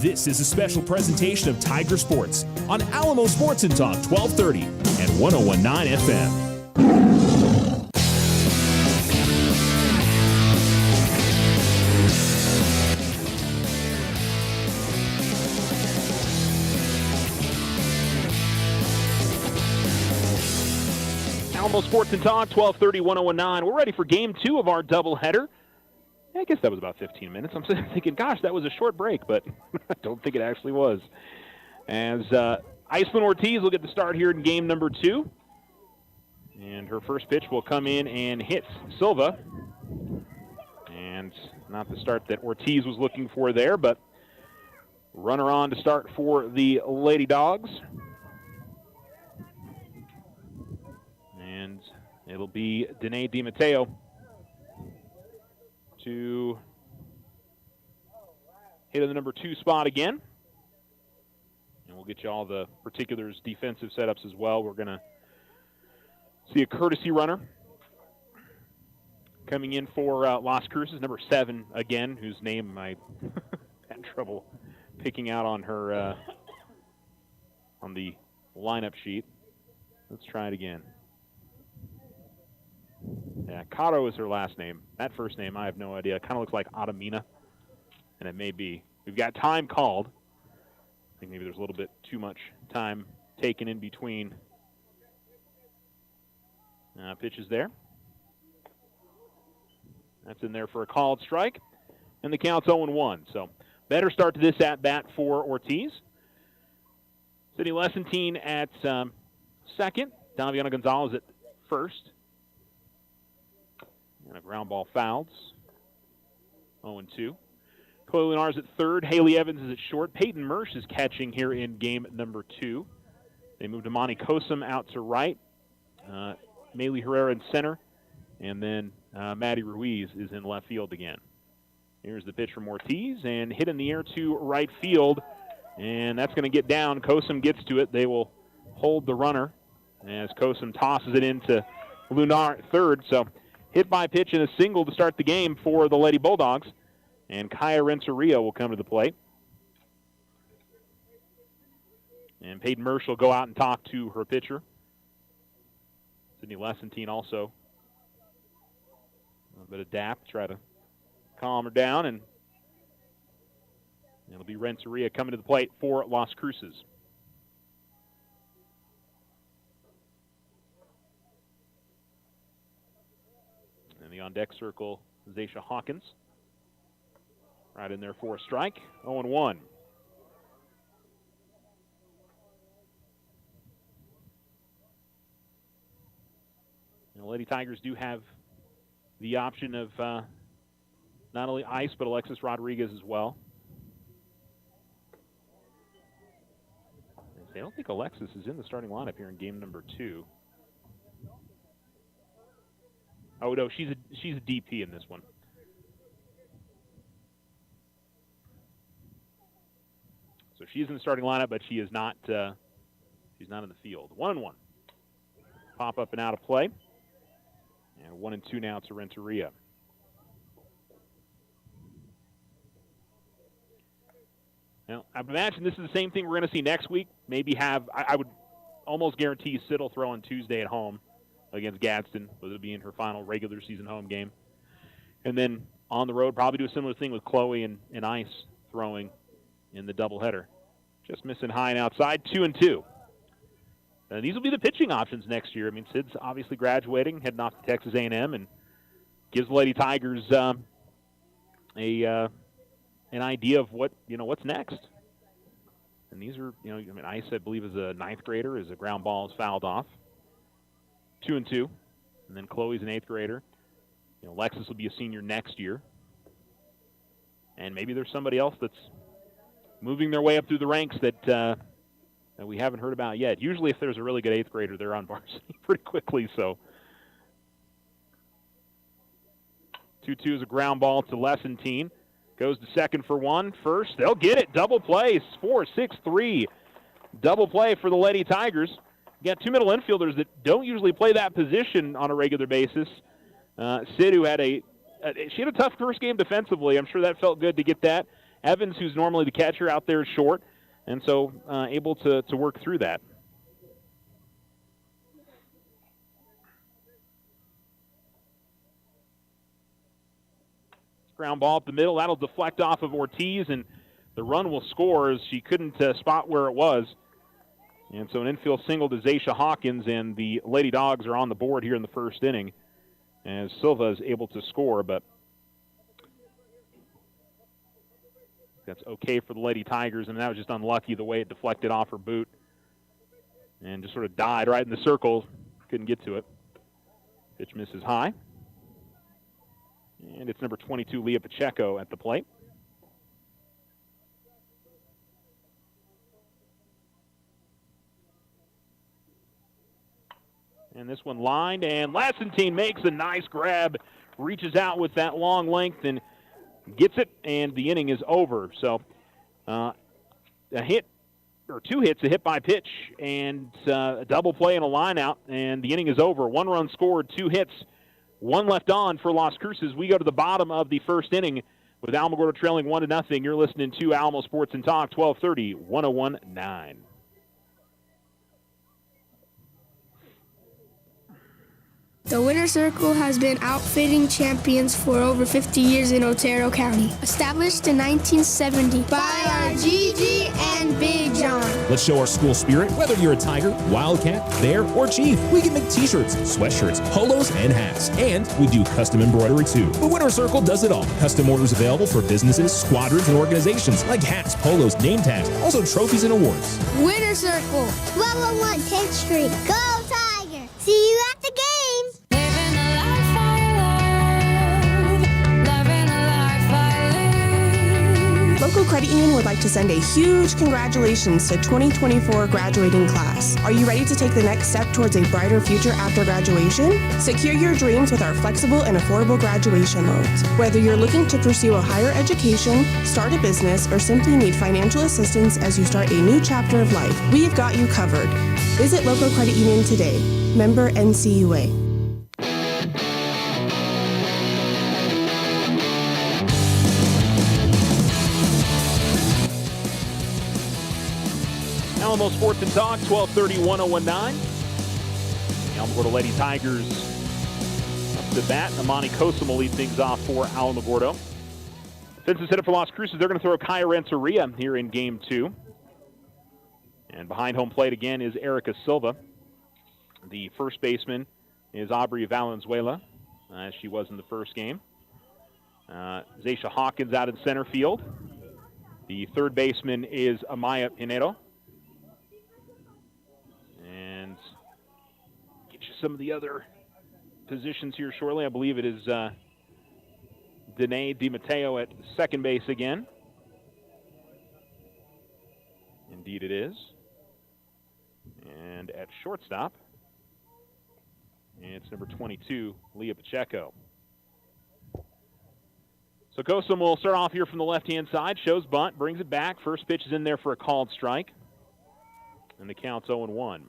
This is a special presentation of Tiger Sports on Alamo Sports and Talk 1230 and 101.9 FM. Alamo Sports and Talk, 1230, 101.9. We're ready for Game 2 of our doubleheader. I guess that was about 15 minutes. I'm thinking, gosh, that was a short break, but I don't think it actually was. As Iceland Ortiz will get the start here in game number 2. And her first pitch will come in and hit Silva. And not the start that Ortiz was looking for there, but runner on to start for the Lady Dogs. And it'll be Danae DiMatteo to hit in the number 2 spot again. And we'll get you all the particulars, defensive setups as well. We're going to see a courtesy runner coming in for Las Cruces, number 7 again, whose name I had trouble picking out on her on the lineup sheet. Let's try it again. Yeah, Caro is her last name. That first name, I have no idea. It kind of looks like Adamina, and it may be. We've got time called. I think maybe there's a little bit too much time taken in between pitches there. That's in there for a called strike, and the count's 0-1. So better start to this at-bat for Ortiz. Sydney Lessentine at second. Daviana Gonzalez at first. And a ground ball fouled. 0-2. Chloe Lenars at third. Haley Evans is at short. Peyton Mersch is catching here in game number 2. They moved Amani Kosum out to right. Maylee Herrera in center. And then Maddie Ruiz is in left field again. Here's the pitch from Ortiz and hit in the air to right field. And that's going to get down. Kosum gets to it. They will hold the runner as Kosum tosses it into Lunar at third. So hit by pitch and a single to start the game for the Lady Bulldogs. And Kaya Renteria will come to the plate. And Peyton Mersch will go out and talk to her pitcher. Sydney Lessentine also. A little bit of dap, try to calm her down. And it'll be Renteria coming to the plate for Las Cruces. And the on-deck circle, Zaisha Hawkins. Right in there for a strike. 0-1. And the Lady Tigers do have the option of not only Ice, but Alexis Rodriguez as well. I don't think Alexis is in the starting lineup here in game number 2. Oh no, she's a DP in this one. So she's in the starting lineup, but she is not. She's not in the field. 1-1. Pop up and out of play. And 1-2 now to Renteria. Now, I imagine this is the same thing we're going to see next week. Maybe have, I would almost guarantee Sid will throw on Tuesday at home against Gadsden, whether it be in her final regular season home game. And then on the road, probably do a similar thing with Chloe and Ice throwing in the doubleheader. Just missing high and outside, 2-2. And these will be the pitching options next year. I mean, Sid's obviously graduating, heading off to Texas A&M, and gives the Lady Tigers an idea of what's next. And these are, Ice, I believe, is a 9th grader, as a ground ball is fouled off. 2-2. And then Chloe's an 8th grader. Alexis will be a senior next year. And maybe there's somebody else that's moving their way up through the ranks that we haven't heard about yet. Usually if there's a really good 8th grader, they're on varsity pretty quickly. So 2-2 is a ground ball to Lessentine. Goes to second for one. First, they'll get it. Double play. 4-6-3. Double play for the Lady Tigers. You got 2 middle infielders that don't usually play that position on a regular basis. Sid, who had she had a tough first game defensively. I'm sure that felt good to get that. Evans, who's normally the catcher, out there short, and so able to work through that. Ground ball up the middle. That'll deflect off of Ortiz, and the run will score as she couldn't spot where it was. And so an infield single to Zaisha Hawkins, and the Lady Dogs are on the board here in the first inning as Silva is able to score, but that's okay for the Lady Tigers, and that was just unlucky the way it deflected off her boot and just sort of died right in the circle. Couldn't get to it. Pitch misses high. And it's number 22, Leah Pacheco, at the plate. And this one lined, and Lassentine makes a nice grab, reaches out with that long length and gets it, and the inning is over. So a hit, or 2 hits, a hit by pitch, and a double play and a line out, and the inning is over. 1 run scored, 2 hits, 1 left on for Las Cruces. We go to the bottom of the first inning with Alamogordo trailing 1-0. You're listening to Alamo Sports and Talk, 1230, 101.9. The Winner's Circle has been outfitting champions for over 50 years in Otero County. Established in 1970 by our Gigi and Big John. Let's show our school spirit. Whether you're a Tiger, Wildcat, Bear, or Chief, we can make t-shirts, sweatshirts, polos, and hats. And we do custom embroidery too. The Winner's Circle does it all. Custom orders available for businesses, squadrons, and organizations like hats, polos, name tags, also trophies and awards. Winner's Circle, 1201 10th Street. Go Tiger! See you at the game! Local Credit Union would like to send a huge congratulations to 2024 graduating class. Are you ready to take the next step towards a brighter future after graduation? Secure your dreams with our flexible and affordable graduation loans. Whether you're looking to pursue a higher education, start a business, or simply need financial assistance as you start a new chapter of life, we have got you covered. Visit Local Credit Union today. Member NCUA. Alamo Sports and Talk, 1230, 101.9. The Alamogordo Lady Tigers up to bat. Amani Kosum will lead things off for Alamogordo. Since it's headed for Las Cruces, they're going to throw Kaya Renteria here in game 2. And behind home plate again is Erica Silva. The first baseman is Aubrey Valenzuela, as she was in the first game. Zaisha Hawkins out in center field. The third baseman is Amaya Pinedo. And get you some of the other positions here shortly. I believe it is Danae DiMatteo at second base again. Indeed it is. And at shortstop, it's number 22, Leah Pacheco. So Kosum will start off here from the left-hand side. Shows bunt, brings it back. First pitch is in there for a called strike. And the count's 0-1.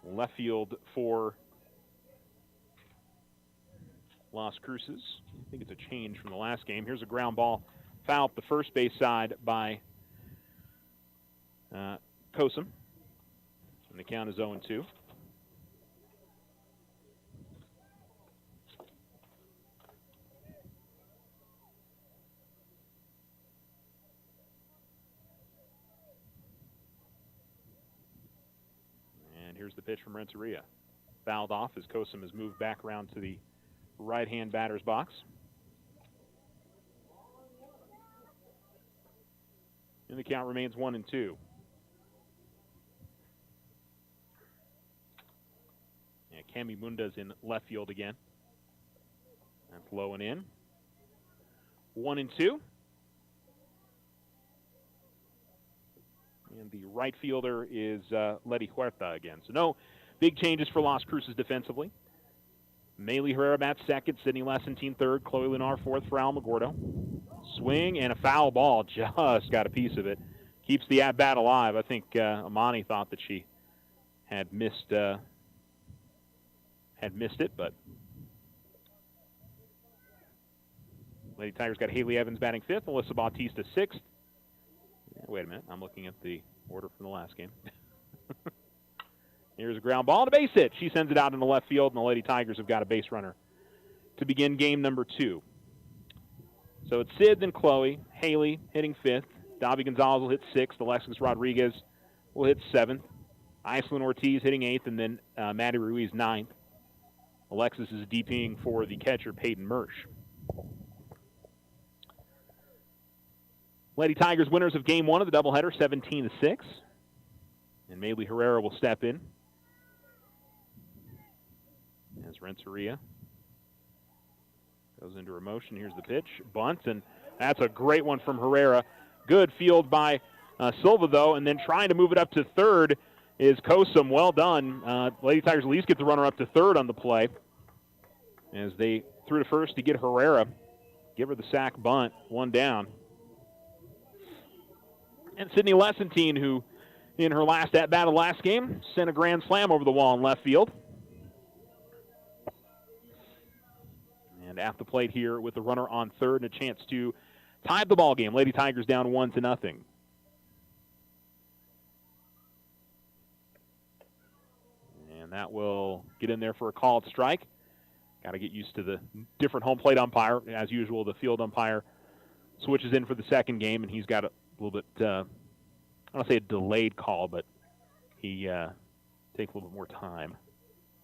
Left field for Las Cruces. I think it's a change from the last game. Here's a ground ball foul up the first base side by Kosum. And the count is 0-2. Here's the pitch from Renteria. Fouled off as Kosum has moved back around to the right-hand batter's box. And the count remains 1-2. Yeah, Cami Munda's in left field again. That's low and in. 1-2. And the right fielder is Letty Huerta again. So no big changes for Las Cruces defensively. Maylee Herrera bats second, Sydney Lassentine third, Chloe Lunar fourth for Alamogordo. Swing and a foul ball, just got a piece of it. Keeps the at-bat alive. I think Amani thought that she had missed it, but Lady Tigers got Haley Evans batting 5th, Alyssa Bautista 6th. Wait a minute, I'm looking at the order from the last game. Here's a ground ball and a base hit. She sends it out into left field, and the Lady Tigers have got a base runner to begin game number 2. So it's Sid, then Chloe, Haley hitting 5th. Davi Gonzalez will hit 6th. Alexis Rodriguez will hit 7th. Iselin Ortiz hitting 8th, and then Maddie Ruiz 9th. Alexis is DPing for the catcher, Peyton Mersch. Lady Tigers winners of Game 1 of the doubleheader, 17-6. And Maylee Herrera will step in as Renteria goes into her motion. Here's the pitch. Bunt, and that's a great one from Herrera. Good field by Silva, though, and then trying to move it up to third is Kosum. Well done. Lady Tigers at least get the runner up to third on the play as they threw to first to get Herrera. Give her the sack bunt, 1 down. And Sydney Lessentine, who in her last at-bat of last game, sent a grand slam over the wall in left field. And at the plate here with the runner on third and a chance to tie the ball game. Lady Tigers down 1-0. And that will get in there for a called strike. Got to get used to the different home plate umpire. As usual, the field umpire switches in for the second game, and he's got a little bit, I don't want to say a delayed call, but he takes a little bit more time.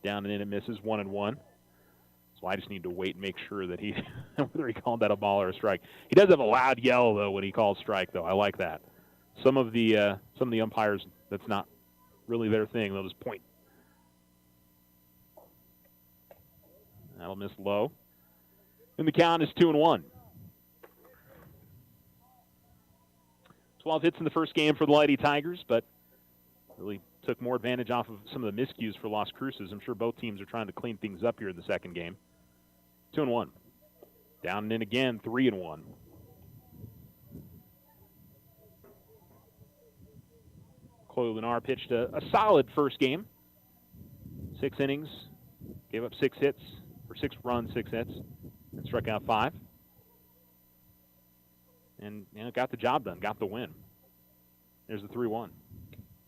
Down and in, it misses, 1-1. So I just need to wait and make sure that he, whether he called that a ball or a strike. He does have a loud yell, though, when he calls strike, though. I like that. Some of the umpires, that's not really their thing. They'll just point. That'll miss low. And the count is 2-1. 12 hits in the first game for the Lady Tigers, but really took more advantage off of some of the miscues for Las Cruces. I'm sure both teams are trying to clean things up here in the second game. 2-1. Down and in again, 3-1. Chloe Lennar pitched a solid first game. 6 innings, gave up 6 hits, or 6 runs, 6 hits, and struck out 5. And got the job done, got the win. There's the 3-1.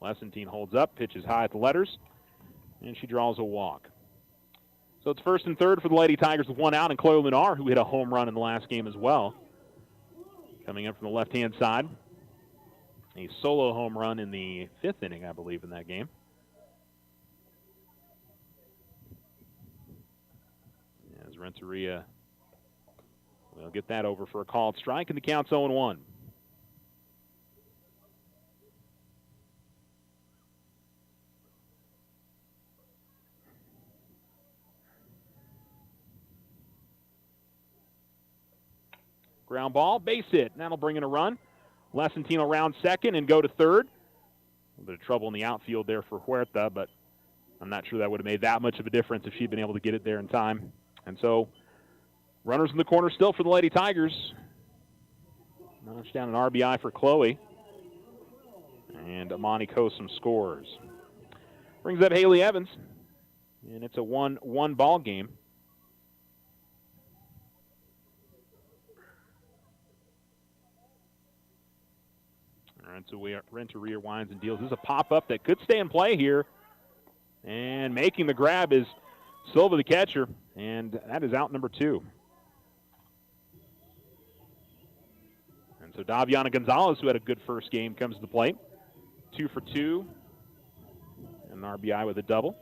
Lessentine holds up, pitches high at the letters, and she draws a walk. So it's first and third for the Lady Tigers with 1 out, and Chloe Lennar, who hit a home run in the last game as well, coming up from the left-hand side. A solo home run in the 5th inning, I believe, in that game. As Renteria will get that over for a called strike, and the count's 0-1. Ground ball, base hit, and that'll bring in a run. Lessentine will round second and go to third. A little bit of trouble in the outfield there for Huerta, but I'm not sure that would have made that much of a difference if she'd been able to get it there in time. And so, runners in the corner still for the Lady Tigers. Notch down an RBI for Chloe. And Amani Kosum scores. Brings up Haley Evans. And it's a 1-1 ball game. Renteria winds and deals. This is a pop-up that could stay in play here. And making the grab is Silva, the catcher. And that is out number 2. And so Daviana Gonzalez, who had a good first game, comes to the plate. 2 for 2. And an RBI with a double.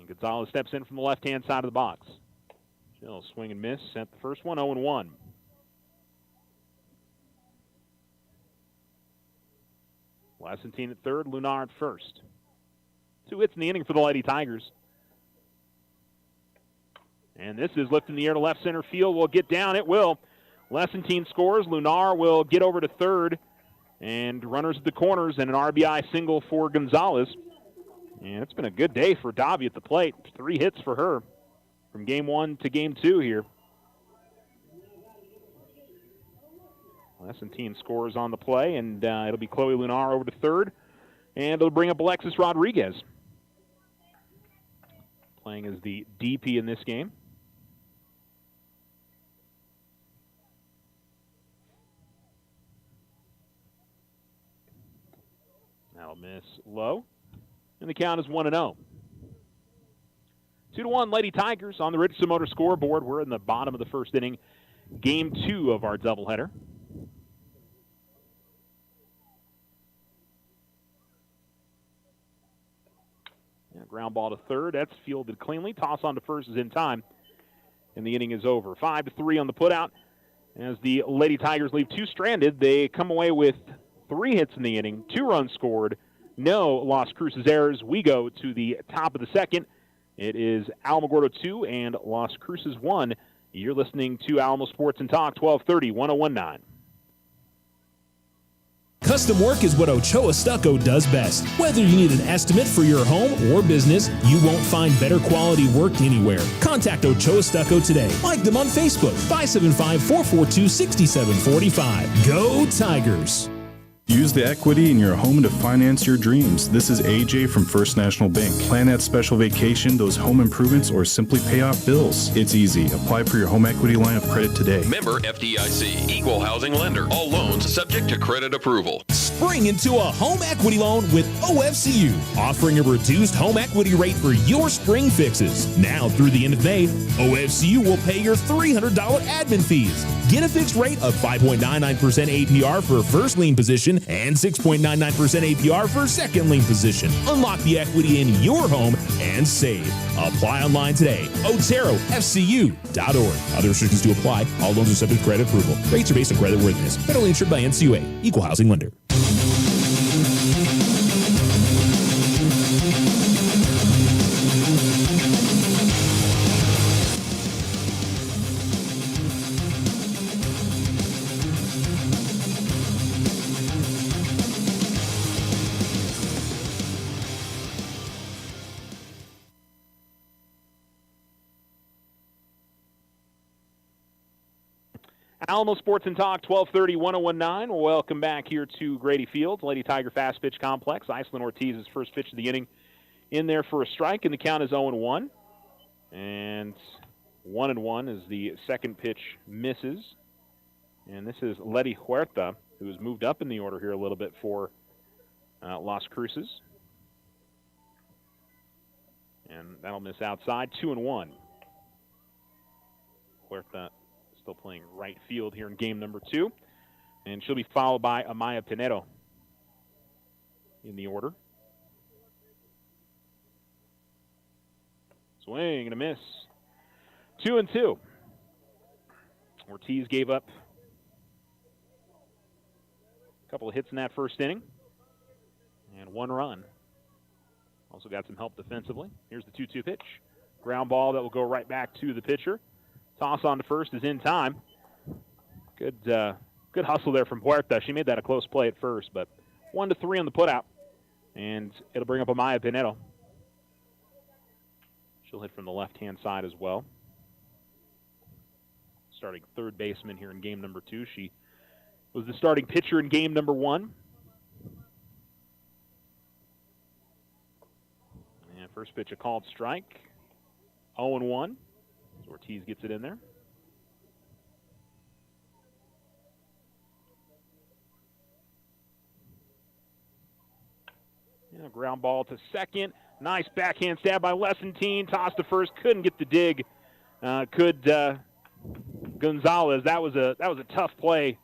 Gonzalez steps in from the left-hand side of the box. She'll swing and miss. Sent the first one, 0-1. Lessentine at third, Lunar at first. 2 hits in the inning for the Lady Tigers. And this is lifted in the air to left center field. Will get down. It will. Lessentine scores. Lunar will get over to third. And runners at the corners and an RBI single for Gonzalez. And it's been a good day for Davi at the plate. 3 hits for her from game 1 to game 2 here. Lesentine scores on the play, and it'll be Chloe Lunar over to third, and it'll bring up Alexis Rodriguez, playing as the DP in this game. That'll miss low, and the count is 1-0. 2-1 Lady Tigers on the Richardson Motor scoreboard. We're in the bottom of the first inning, game 2 of our doubleheader. Ground ball to third. That's fielded cleanly. Toss on to first is in time, and the inning is over. 5-3 on the putout. As the Lady Tigers leave 2 stranded, they come away with 3 hits in the inning, 2 runs scored, no Las Cruces errors. We go to the top of the second. It is Alamogordo 2 and Las Cruces 1. You're listening to Alamo Sports and Talk, 1230, 1019. Custom work is what Ochoa Stucco does best. Whether you need an estimate for your home or business, you won't find better quality work anywhere. Contact Ochoa Stucco today. Like them on Facebook, 575-442-6745. Go Tigers! Use the equity in your home to finance your dreams. This is AJ from First National Bank. Plan that special vacation, those home improvements, or simply pay off bills. It's easy. Apply for your home equity line of credit today. Member FDIC, equal housing lender. All loans subject to credit approval. Spring into a home equity loan with OFCU, offering a reduced home equity rate for your spring fixes. Now through the end of May, OFCU will pay your $300 admin fees. Get a fixed rate of 5.99% APR for first lien position and 6.99% APR for second lien position. Unlock the equity in your home and save. Apply online today. OteroFCU.org. Other restrictions to apply. All loans are subject to credit approval. Rates are based on credit worthiness. Federally insured by NCUA. Equal housing lender. Alamo Sports and Talk, 1230, 1019. Welcome back here to Grady Field, Lady Tiger Fast Pitch Complex. Iceland Ortiz's first pitch of the inning in there for a strike, and the count is 0-1. And 1-1 as the second pitch misses. And this is Letty Huerta, who has moved up in the order here a little bit for Las Cruces. And that'll miss outside, 2-1. Huerta still playing right field here in game number 2. And she'll be followed by Amaya Pinedo in the order. Swing and a miss. 2-2. Ortiz gave up a couple of hits in that first inning and 1 run. Also got some help defensively. Here's the 2-2 pitch. Ground ball that will go right back to the pitcher. Toss on to first is in time. Good hustle there from Huerta. She made that a close play at first, but 1-3 on the putout. And it'll bring up Amaya Pinedo. She'll hit from the left-hand side as well. Starting third baseman here in game number 2. She was the starting pitcher in game number 1. And first pitch a called strike. 0-1. Ortiz gets it in there. Yeah, ground ball to second. Nice backhand stab by Lesentine. Toss to first. Couldn't get the dig. Gonzalez. That was a tough play.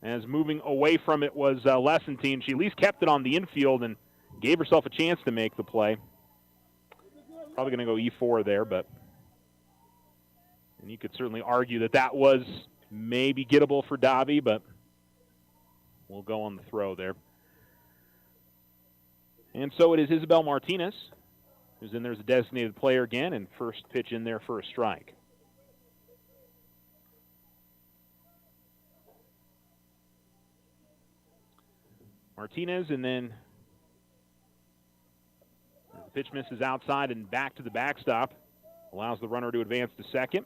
As moving away from it was Lesentine. She at least kept it on the infield and gave herself a chance to make the play. Probably going to go E4 there, but. And you could certainly argue that was maybe gettable for Davi, but we'll go on the throw there. And so it is Isabel Martinez, who's in there as a designated player again, and first pitch in there for a strike. Martinez, and then the pitch misses outside and back to the backstop. Allows the runner to advance to second.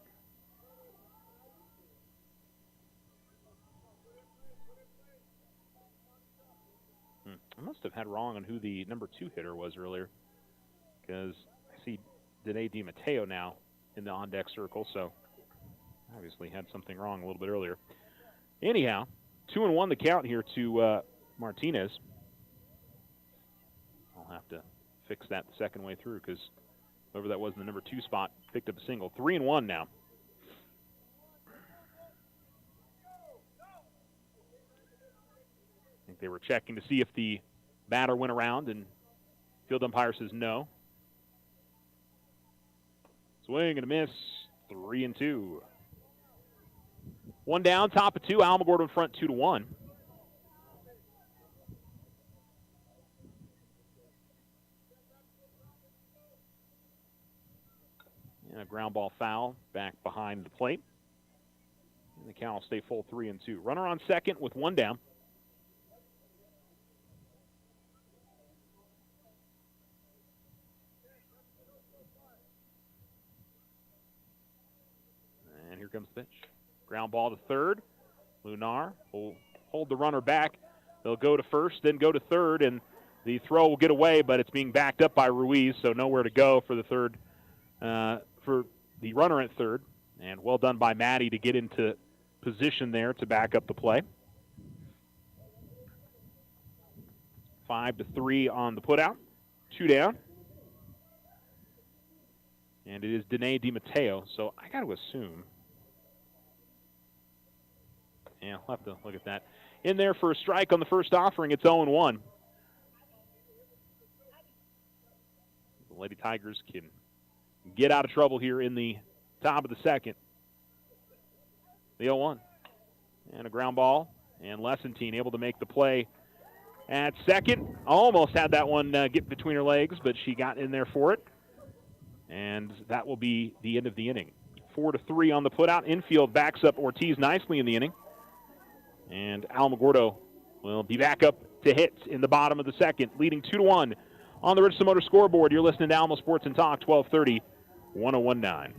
must have had wrong on who the number 2 hitter was earlier, because I see Dene DiMatteo now in the on-deck circle, so obviously had something wrong a little bit earlier. Anyhow, 2-1 the count here to Martinez. I'll have to fix that the second way through, because whoever that was in the number 2 spot picked up a single. 3-1 now. I think they were checking to see if the batter went around, and field umpire says no. Swing and a miss. 3-2. 1 down, top of 2. Alamogordo in front, 2-1. And a ground ball foul back behind the plate. And the count will stay full 3-2. Runner on second with 1 down. And here comes the pitch. Ground ball to third. Lunar will hold the runner back. They'll go to first, then go to third, and the throw will get away, but it's being backed up by Ruiz, so nowhere to go for the third, for the runner at third. And well done by Maddie to get into position there to back up the play. 5-3 on the putout. 2 down. And it is Dene DiMatteo, so I got to assume. Yeah, I'll have to look at that. In there for a strike on the first offering, it's 0-1. The Lady Tigers can get out of trouble here in the top of the second. The 0-1. And a ground ball. And Lessentine able to make the play at second. Almost had that one get between her legs, but she got in there for it. And that will be the end of the inning. 4-3 on the putout. Infield backs up Ortiz nicely in the inning. And Alamogordo will be back up to hit in the bottom of the second, leading 2-1 on the Richardson Motor scoreboard. You're listening to Alamo Sports and Talk, 1230, 1019.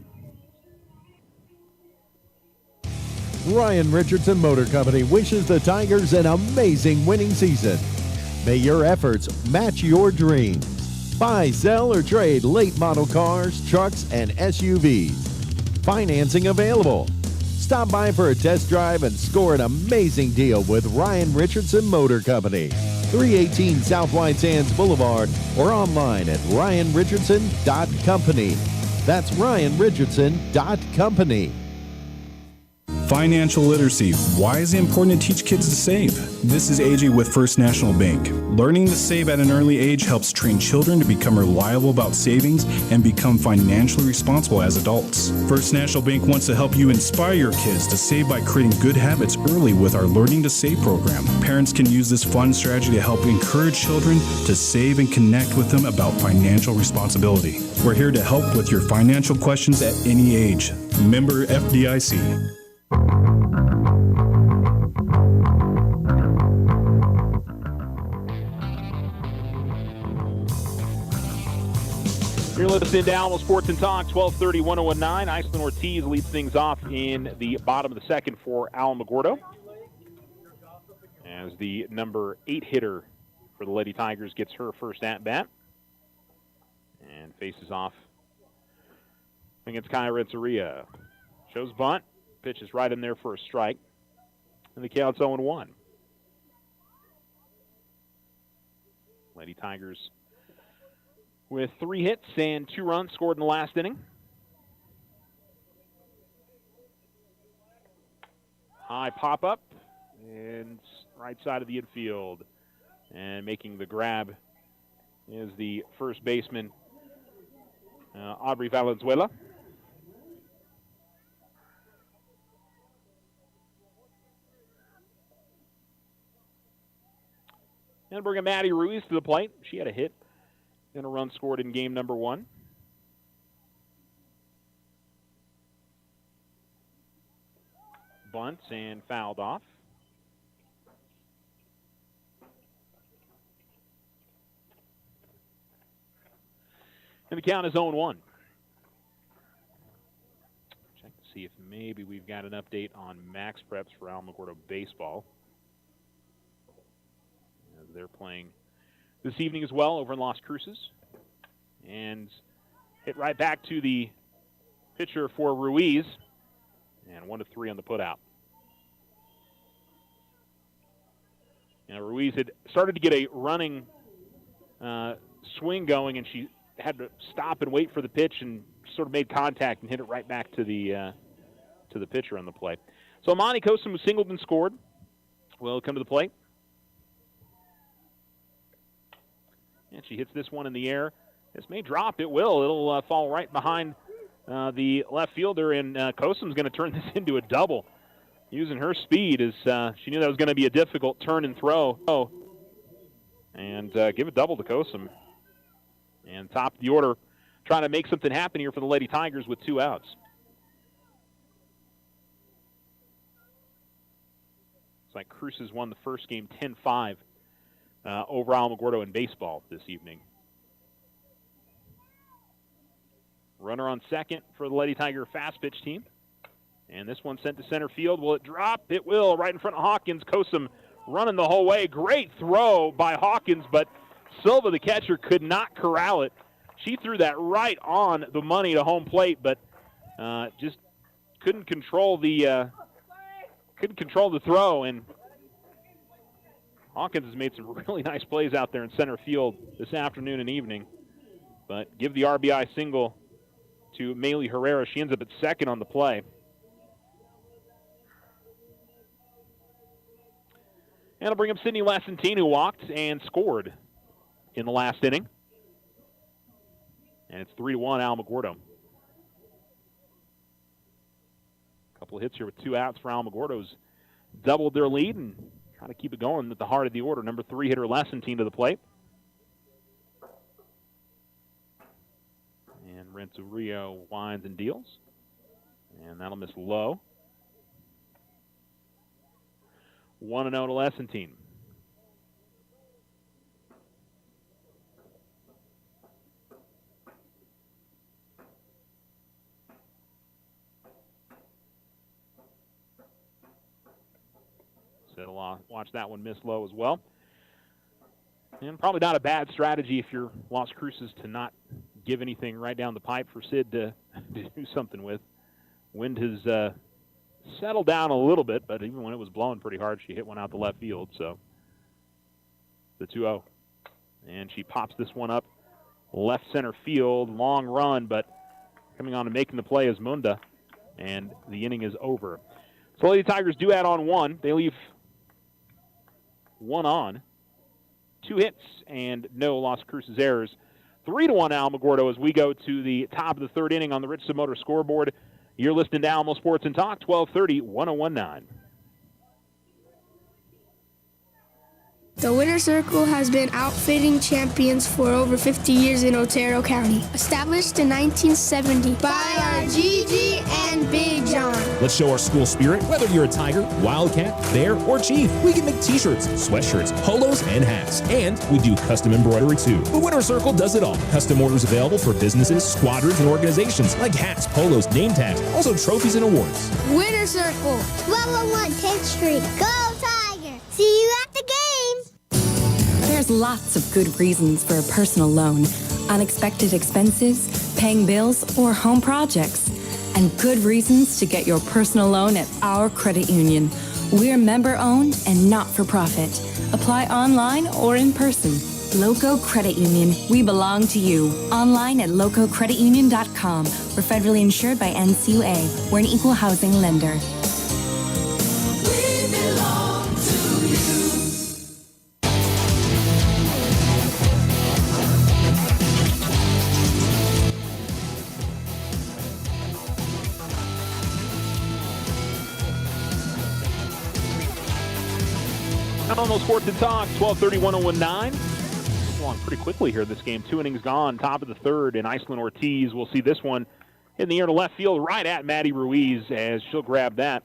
Ryan Richardson Motor Company wishes the Tigers an amazing winning season. May your efforts match your dreams. Buy, sell, or trade late model cars, trucks, and SUVs. Financing available. Stop by for a test drive and score an amazing deal with Ryan Richardson Motor Company. 318 South White Sands Boulevard or online at ryanrichardson.company. That's ryanrichardson.company. Financial literacy. Why is it important to teach kids to save? This is AJ with First National Bank. Learning to save at an early age helps train children to become reliable about savings and become financially responsible as adults. First National Bank wants to help you inspire your kids to save by creating good habits early with our Learning to Save program. Parents can use this fun strategy to help encourage children to save and connect with them about financial responsibility. We're here to help with your financial questions at any age. Member FDIC. You're listening to Alamo Sports and Talk, 1230, 1019. Iceland Ortiz leads things off in the bottom of the second for Alamogordo, as the number 8 hitter for the Lady Tigers gets her first at-bat and faces off against Kaya Renteria. Shows bunt. Pitch is right in there for a strike. And the count's 0-1. Lady Tigers with 3 hits and 2 runs scored in the last inning. High pop-up and right side of the infield. And making the grab is the first baseman, Aubrey Valenzuela. And bringing Maddie Ruiz to the plate. She had a hit and a run scored in game number 1. Bunts and fouled off. And the count is 0-1. Check to see if maybe we've got an update on max preps for Alamogordo baseball. They're playing this evening as well over in Las Cruces. And hit right back to the pitcher for Ruiz. And 1-3 on the putout. Ruiz had started to get a running swing going, and she had to stop and wait for the pitch and sort of made contact and hit it right back to the pitcher on the play. So Amani Kosum, who singled and scored, will come to the plate. And she hits this one in the air. This may drop. It will. It'll fall right behind the left fielder, and Kosum's going to turn this into a double. Using her speed as she knew that was going to be a difficult turn and throw. And give a double to Kosum. And top of the order, trying to make something happen here for the Lady Tigers with 2 outs. It's like Cruces won the first game 10-5 over Alamogordo in baseball this evening. Runner on second for the Lady Tiger fast pitch team. And this one sent to center field. Will it drop? It will, right in front of Hawkins. Kosum running the whole way. Great throw by Hawkins, but Silva, the catcher, could not corral it. She threw that right on the money to home plate, but just couldn't control the throw. And Hawkins has made some really nice plays out there in center field this afternoon and evening. But give the RBI single to Maylee Herrera. She ends up at second on the play. And I'll bring up Sydney Lassentine, who walked and scored in the last inning. And it's 3-1 Alamogordo. A couple of hits here with 2 outs for Alamogordo, who's doubled their lead and trying to keep it going at the heart of the order. Number 3 hitter Lassentine to the plate. And Renteria winds and deals. And that'll miss low. 1-0 to Lassentine. So watch that one miss low as well. And probably not a bad strategy if you're Las Cruces to not give anything right down the pipe for Sid to do something with. Wind has settled down a little bit, but even when it was blowing pretty hard, she hit one out the left field. So the 2-0. And she pops this one up left center field. Long run, but coming on and making the play is Munda. And the inning is over. So Lady Tigers do add on 1. They leave 1 on. 2 hits and no Las Cruces errors. 3-1 Alamogordo as we go to the top of the 3rd inning on the Richardson Motor scoreboard. You're listening to Alamo Sports and Talk, 1230, 1019. The Winter Circle has been outfitting champions for over 50 years in Otero County. Established in 1970 by our Gigi and Big John. Let's show our school spirit. Whether you're a Tiger, Wildcat, Bear, or Chief, we can make t-shirts, sweatshirts, polos, and hats. And we do custom embroidery too. The Winter Circle does it all. Custom orders available for businesses, squadrons, and organizations like hats, polos, name tags, also trophies and awards. Winter Circle, 1201 10th Street. Go Tiger! See you at the game! There's lots of good reasons for a personal loan. Unexpected expenses, paying bills, or home projects. And good reasons to get your personal loan at our credit union. We're member-owned and not-for-profit. Apply online or in person. Loco Credit Union. We belong to you. Online at lococreditunion.com. We're federally insured by NCUA. We're an equal housing lender. We belong to you. Alamo Sports and Talk, 1230, 1019. Along pretty quickly here this game. 2 innings gone, top of the 3rd, and Iceland Ortiz will see this one in the air to left field right at Maddie Ruiz as she'll grab that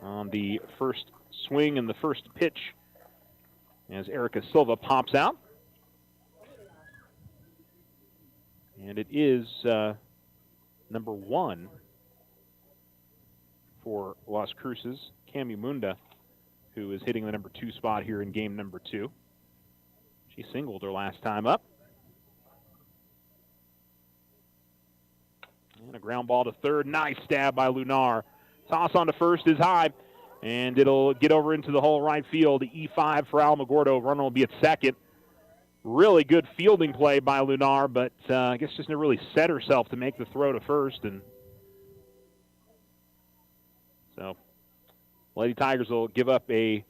on the first swing and the first pitch as Erica Silva pops out. And it is number 1 for Las Cruces, Cami Munda, who is hitting the number 2 spot here in game number 2. She singled her last time up. And a ground ball to third. Nice stab by Lunar. Toss on to first is high, and it'll get over into the hole right field. E5 for Alamogordo. Runner will be at second. Really good fielding play by Lunar, but I guess just never really set herself to make the throw to first. And so Lady Tigers will give up a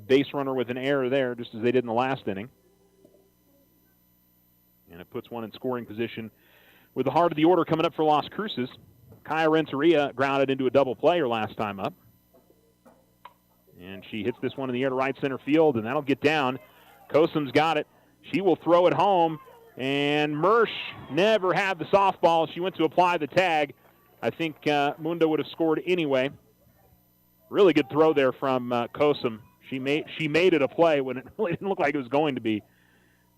base runner with an error there, just as they did in the last inning. And it puts one in scoring position with the heart of the order coming up for Las Cruces. Kaya Renteria grounded into a double play her last time up. And she hits this one in the air to right center field, and that'll get down. Kosum's got it. She will throw it home, and Mersch never had the softball. She went to apply the tag. I think Mundo would have scored anyway. Really good throw there from Kosum. She made it a play when it really didn't look like it was going to be.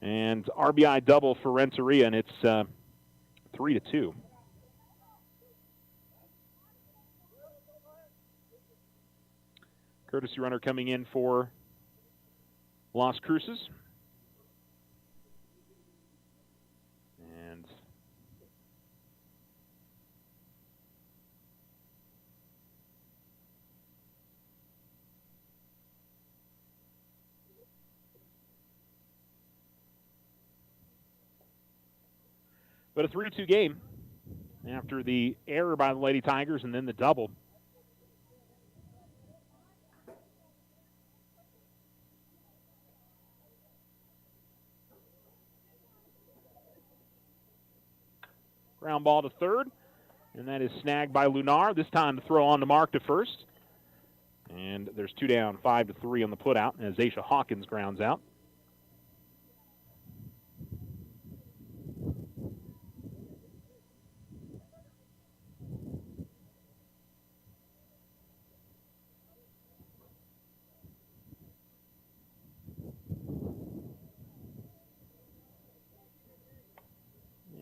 And RBI double for Renteria, and it's 3-2. Courtesy runner coming in for Las Cruces. And but a 3-2 game after the error by the Lady Tigers and then the double. Ground ball to third, and that is snagged by Lunar. This time to throw on to Mark to first. And there's 2 down, 5-3 on the putout as Aisha Hawkins grounds out.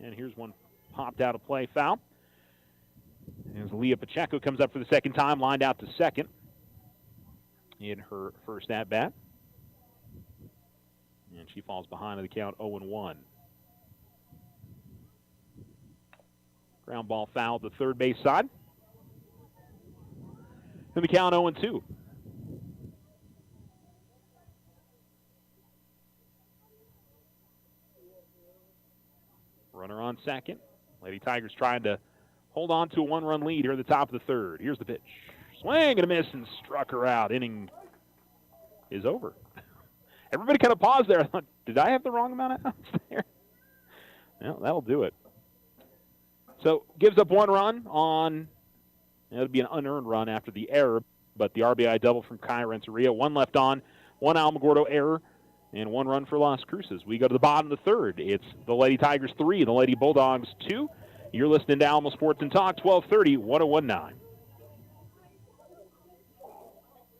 And here's one popped out of play, foul. As Leah Pacheco comes up for the second time, lined out to second in her first at-bat. And she falls behind in the count 0-1. Ground ball foul to third base side. In the count 0-2. Runner on second. Lady Tigers trying to hold on to a 1-run lead here at the top of the third. Here's the pitch. Swing and a miss, and struck her out. Inning is over. Everybody kind of paused there. I thought, did I have the wrong amount of outs there? Well, that'll do it. So gives up 1 run on, it'll be an unearned run after the error, but the RBI double from Kaya Renteria. 1 left on, 1 Alamogordo error, and 1 run for Las Cruces. We go to the bottom of the third. It's the Lady Tigers 3, the Lady Bulldogs 2. You're listening to Alamo Sports and Talk, 1230, 1019.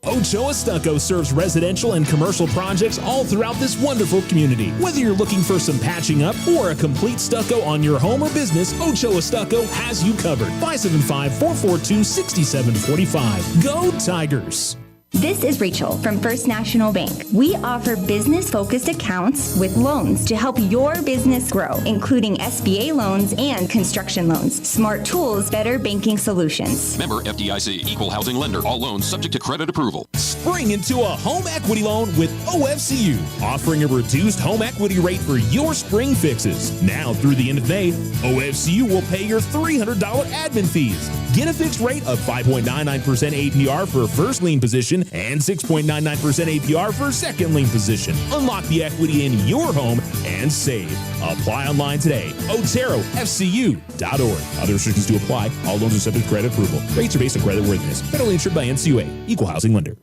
Ochoa Stucco serves residential and commercial projects all throughout this wonderful community. Whether you're looking for some patching up or a complete stucco on your home or business, Ochoa Stucco has you covered. 575-442-6745. Go Tigers! This is Rachel from First National Bank. We offer business-focused accounts with loans to help your business grow, including SBA loans and construction loans. Smart tools, better banking solutions. Member FDIC, equal housing lender. All loans subject to credit approval. Spring into a home equity loan with OFCU, offering a reduced home equity rate for your spring fixes. Now through the end of May, OFCU will pay your $300 admin fees. Get a fixed rate of 5.99% APR for first lien position and 6.99% APR for second lien position. Unlock the equity in your home and save. Apply online today. OteroFCU.org. Other restrictions to apply. All loans are subject to credit approval. Rates are based on credit worthiness. Federally insured by NCUA. Equal housing lender.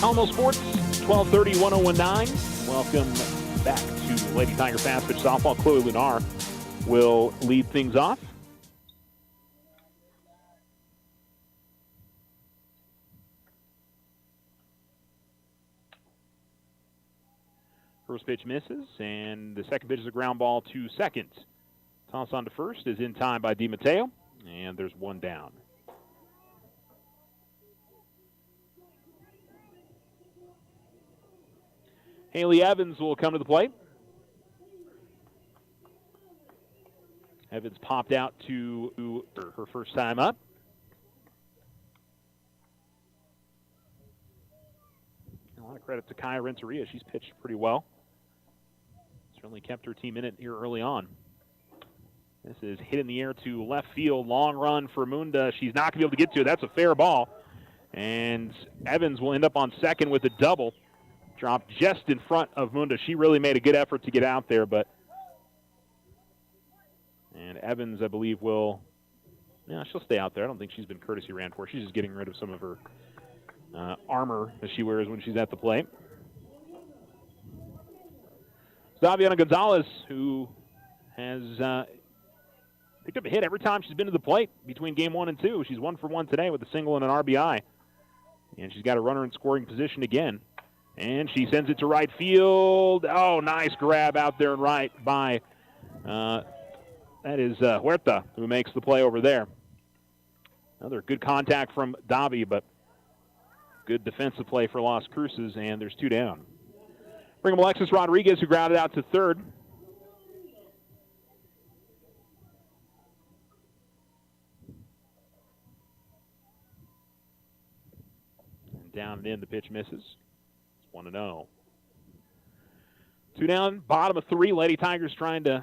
Alamo Sports, 1230, 1019. Welcome back to Lady Tiger Fast Pitch Softball. Chloe Lunar will lead things off. First pitch misses, and the second pitch is a ground ball to second. Toss on to first is in time by DiMatteo, and there's one down. Haley Evans will come to the plate. Evans popped out to her first time up. A lot of credit to Kaya Renteria. She's pitched pretty well. Certainly kept her team in it here early on. This is hit in the air to left field. Long run for Munda. She's not going to be able to get to it. That's a fair ball. And Evans will end up on second with a double. Dropped just in front of Munda. She really made a good effort to get out there, but and Evans, I believe, will, she'll stay out there. I don't think she's been courtesy ran for. She's just getting rid of some of her armor that she wears when she's at the plate. Daviana Gonzalez, who has picked up a hit every time she's been to the plate between game 1 and 2. She's 1 for 1 today with a single and an RBI. And she's got a runner in scoring position again. And she sends it to right field. Oh, nice grab out there and right by, that is Huerta, who makes the play over there. Another good contact from Davi, but good defensive play for Las Cruces, and there's 2 down. Bring up Alexis Rodriguez, who grounded out to third. And down and in, the pitch misses. 1-0. 2 down, bottom of 3. Lady Tigers trying to,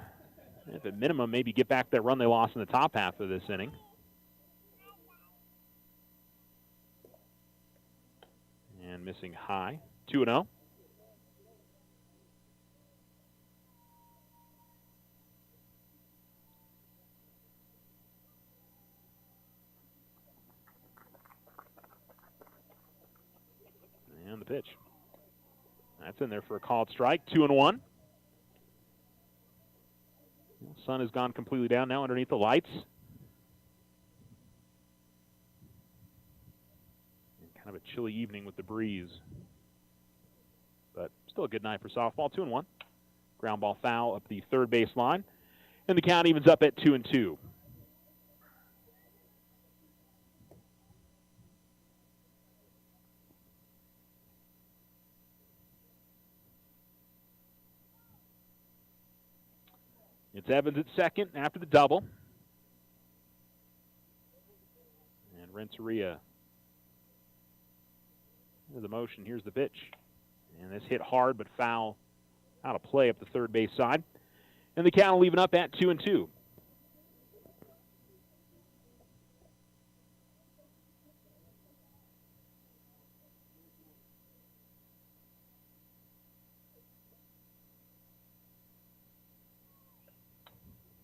at minimum, maybe get back that run they lost in the top half of this inning. And missing high. 2-0. And the pitch. That's in there for a called strike. 2-1. The sun has gone completely down now underneath the lights. And kind of a chilly evening with the breeze. But still a good night for softball. 2-1. Ground ball foul up the third base line. And the count evens up at 2-2. It's Evans at second after the double. And Renteria. Here's the motion. Here's the pitch. And this hit hard but foul out of play up the third base side. And the count will even up at 2-2.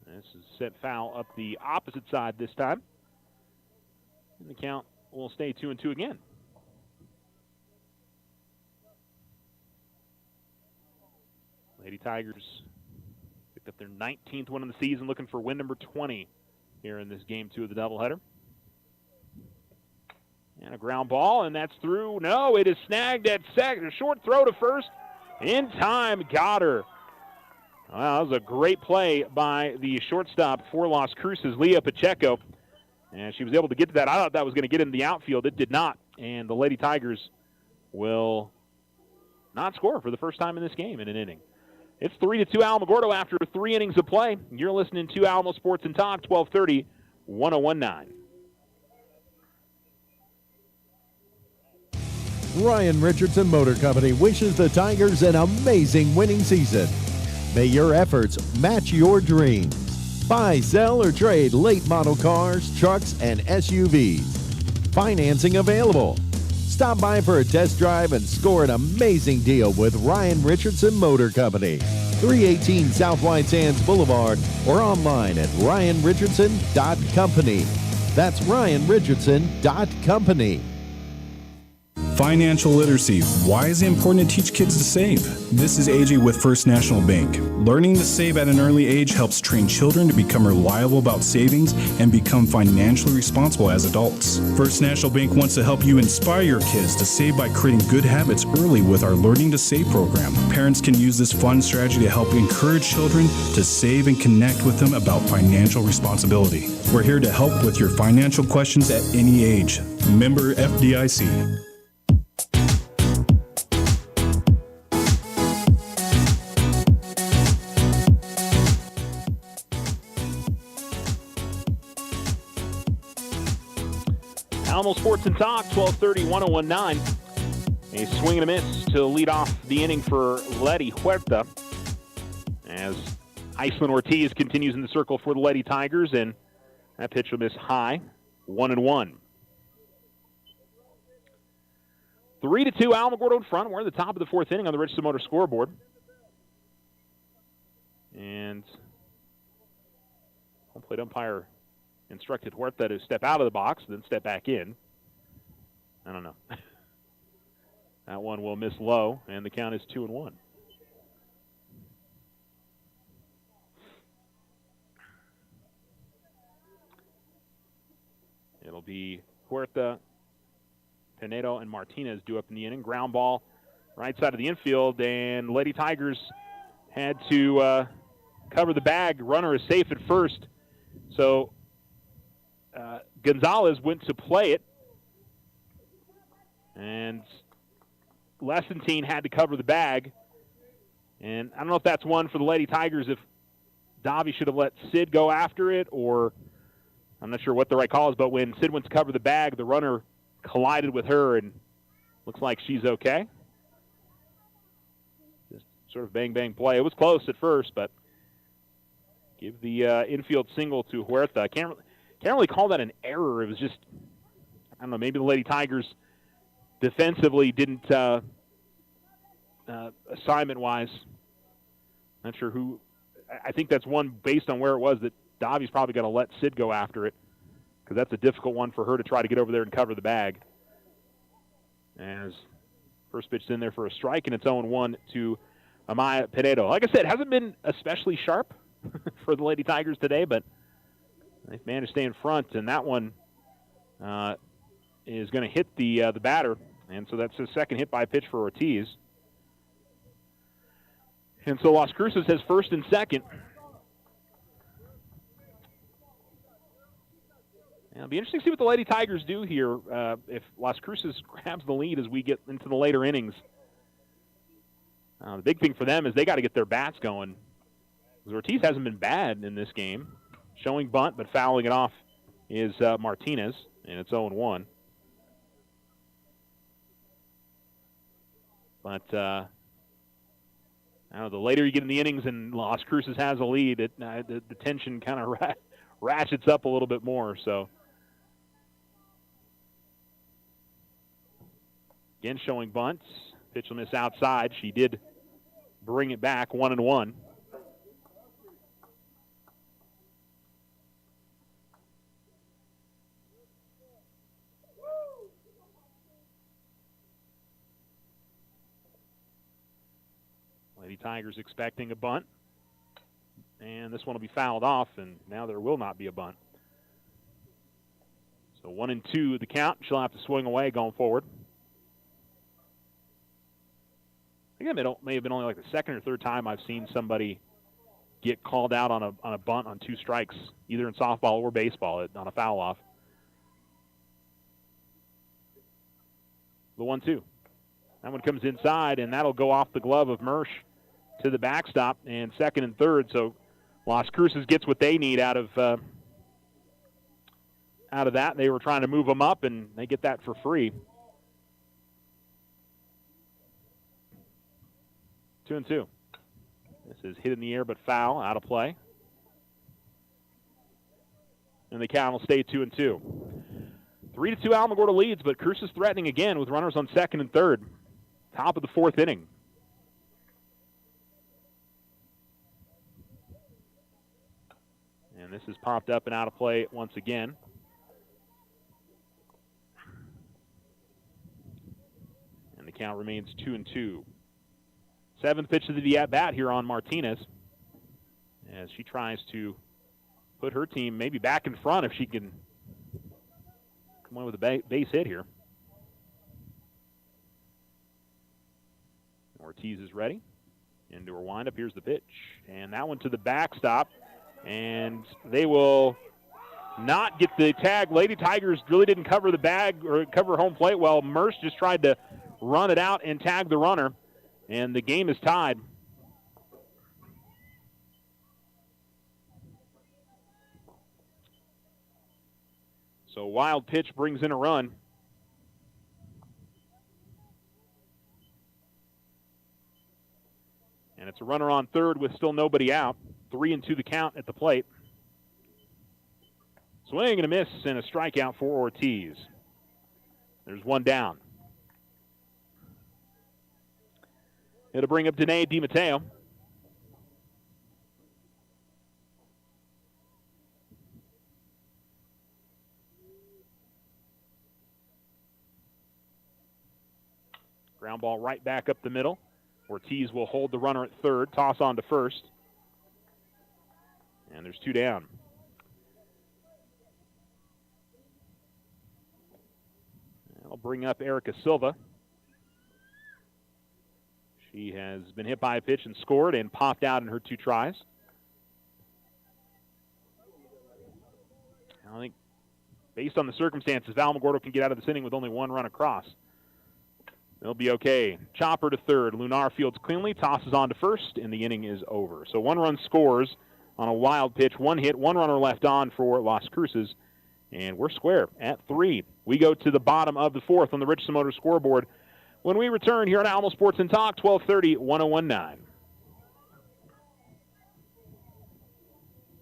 This is set foul up the opposite side this time. And the count will stay 2-2 again. Lady Tigers picked up their 19th win of the season, looking for win number 20 here in this game 2 of the doubleheader. And a ground ball, and that's through. No, it is snagged at second. A short throw to first. In time, got her. Wow, that was a great play by the shortstop for Las Cruces, Leah Pacheco. And she was able to get to that. I thought that was going to get in the outfield. It did not. And the Lady Tigers will not score for the first time in this game in an inning. It's 3-2 Alamogordo after 3 innings of play. You're listening to Alamo Sports and Talk, 1230, 1019. Ryan Richardson Motor Company wishes the Tigers an amazing winning season. May your efforts match your dreams. Buy, sell, or trade late model cars, trucks, and SUVs. Financing available. Stop by for a test drive and score an amazing deal with Ryan Richardson Motor Company. 318 South White Sands Boulevard or online at ryanrichardson.company. That's ryanrichardson.company. Financial literacy. Why is it important to teach kids to save? This is AJ with First National Bank. Learning to save at an early age helps train children to become reliable about savings and become financially responsible as adults. First National Bank wants to help you inspire your kids to save by creating good habits early with our Learning to Save program. Parents can use this fun strategy to help encourage children to save and connect with them about financial responsibility. We're here to help with your financial questions at any age. Member FDIC. Alamo Sports and Talk, 1230, 1019. A swing and a miss to lead off the inning for Leti Huerta as Iceland Ortiz continues in the circle for the Lady Tigers, and that pitch will miss high, 1-1. 3-2, Alamogordo in front. We're in the top of the fourth inning on the Richardson Motor scoreboard. And home plate umpire instructed Huerta to step out of the box, then step back in. I don't know. That one will miss low, and the count is 2-1. It'll be Huerta, Pinedo, and Martinez due up in the inning. Ground ball right side of the infield, and Lady Tigers had to cover the bag. Runner is safe at first. So Gonzalez went to play it, and Lessentine had to cover the bag. And I don't know if that's one for the Lady Tigers, if Davi should have let Sid go after it, or I'm not sure what the right call is, but when Sid went to cover the bag, the runner collided with her, and looks like she's okay. Just sort of bang-bang play. It was close at first, but give the infield single to Huerta. I can't really call that an error. It was just, I don't know, maybe the Lady Tigers defensively didn't, assignment-wise, not sure who. I think that's one based on where it was that Davi's probably going to let Sid go after it, because that's a difficult one for her to try to get over there and cover the bag. As first pitch in there for a strike, and it's 0-1 to Amaya Pinedo. Like I said, hasn't been especially sharp for the Lady Tigers today, but they've managed to stay in front, and that one is going to hit the batter, and so that's his second hit by pitch for Ortiz. And so Las Cruces has first and second. And it'll be interesting to see what the Lady Tigers do here if Las Cruces grabs the lead as we get into the later innings. The big thing for them is they got to get their bats going, because Ortiz hasn't been bad in this game. Showing bunt, but fouling it off is Martinez, and it's 0-1. But I don't know, the later you get in the innings and Las Cruces has a lead, the tension kind of ratchets up a little bit more. So again, showing bunts. Pitch will miss outside. She did bring it back, 1-1. Lady Tigers expecting a bunt, and this one will be fouled off, and now there will not be a bunt. So 1-2 the count. She'll have to swing away going forward. I think it may have been only like the second or third time I've seen somebody get called out on a bunt on two strikes, either in softball or baseball, on a foul off. The 1-2. That one comes inside, and that'll go off the glove of Mersch to the backstop, and second and third. So Las Cruces gets what they need out of that. They were trying to move them up, and they get that for free. 2-2. This is hit in the air, but foul, out of play. And the count will stay 2-2. 3-2 Alamogordo leads, but Cruces threatening again with runners on second and third. Top of the fourth inning. And this is popped up and out of play once again. count remains 2-2. Seventh pitch of the at-bat here on Martinez as she tries to put her team maybe back in front if she can come away with a base hit here. Ortiz is ready. Into her windup. Here's the pitch. And that one to the backstop. And they will not get the tag. Lady Tigers really didn't cover the bag or cover home plate well. Merce just tried to run it out and tag the runner. And the game is tied. So wild pitch brings in a run. And it's a runner on third with still nobody out. 3-2 the count at the plate. Swing and a miss and a strikeout for Ortiz. There's one down. It'll bring up Danae DiMatteo. Ground ball right back up the middle. Ortiz will hold the runner at third, toss on to first. And there's two down. I'll bring up Erica Silva. She has been hit by a pitch and scored and popped out in her two tries. I think based on the circumstances, Alamogordo can get out of this inning with only one run across. They'll be okay. Chopper to third. Lunar fields cleanly, tosses on to first, and the inning is over. So one run scores on a wild pitch. One hit, one runner left on for Las Cruces. And we're square at 3. We go to the bottom of the fourth on the Richardson Motors scoreboard when we return here on Alamo Sports and Talk, 1230, 1019.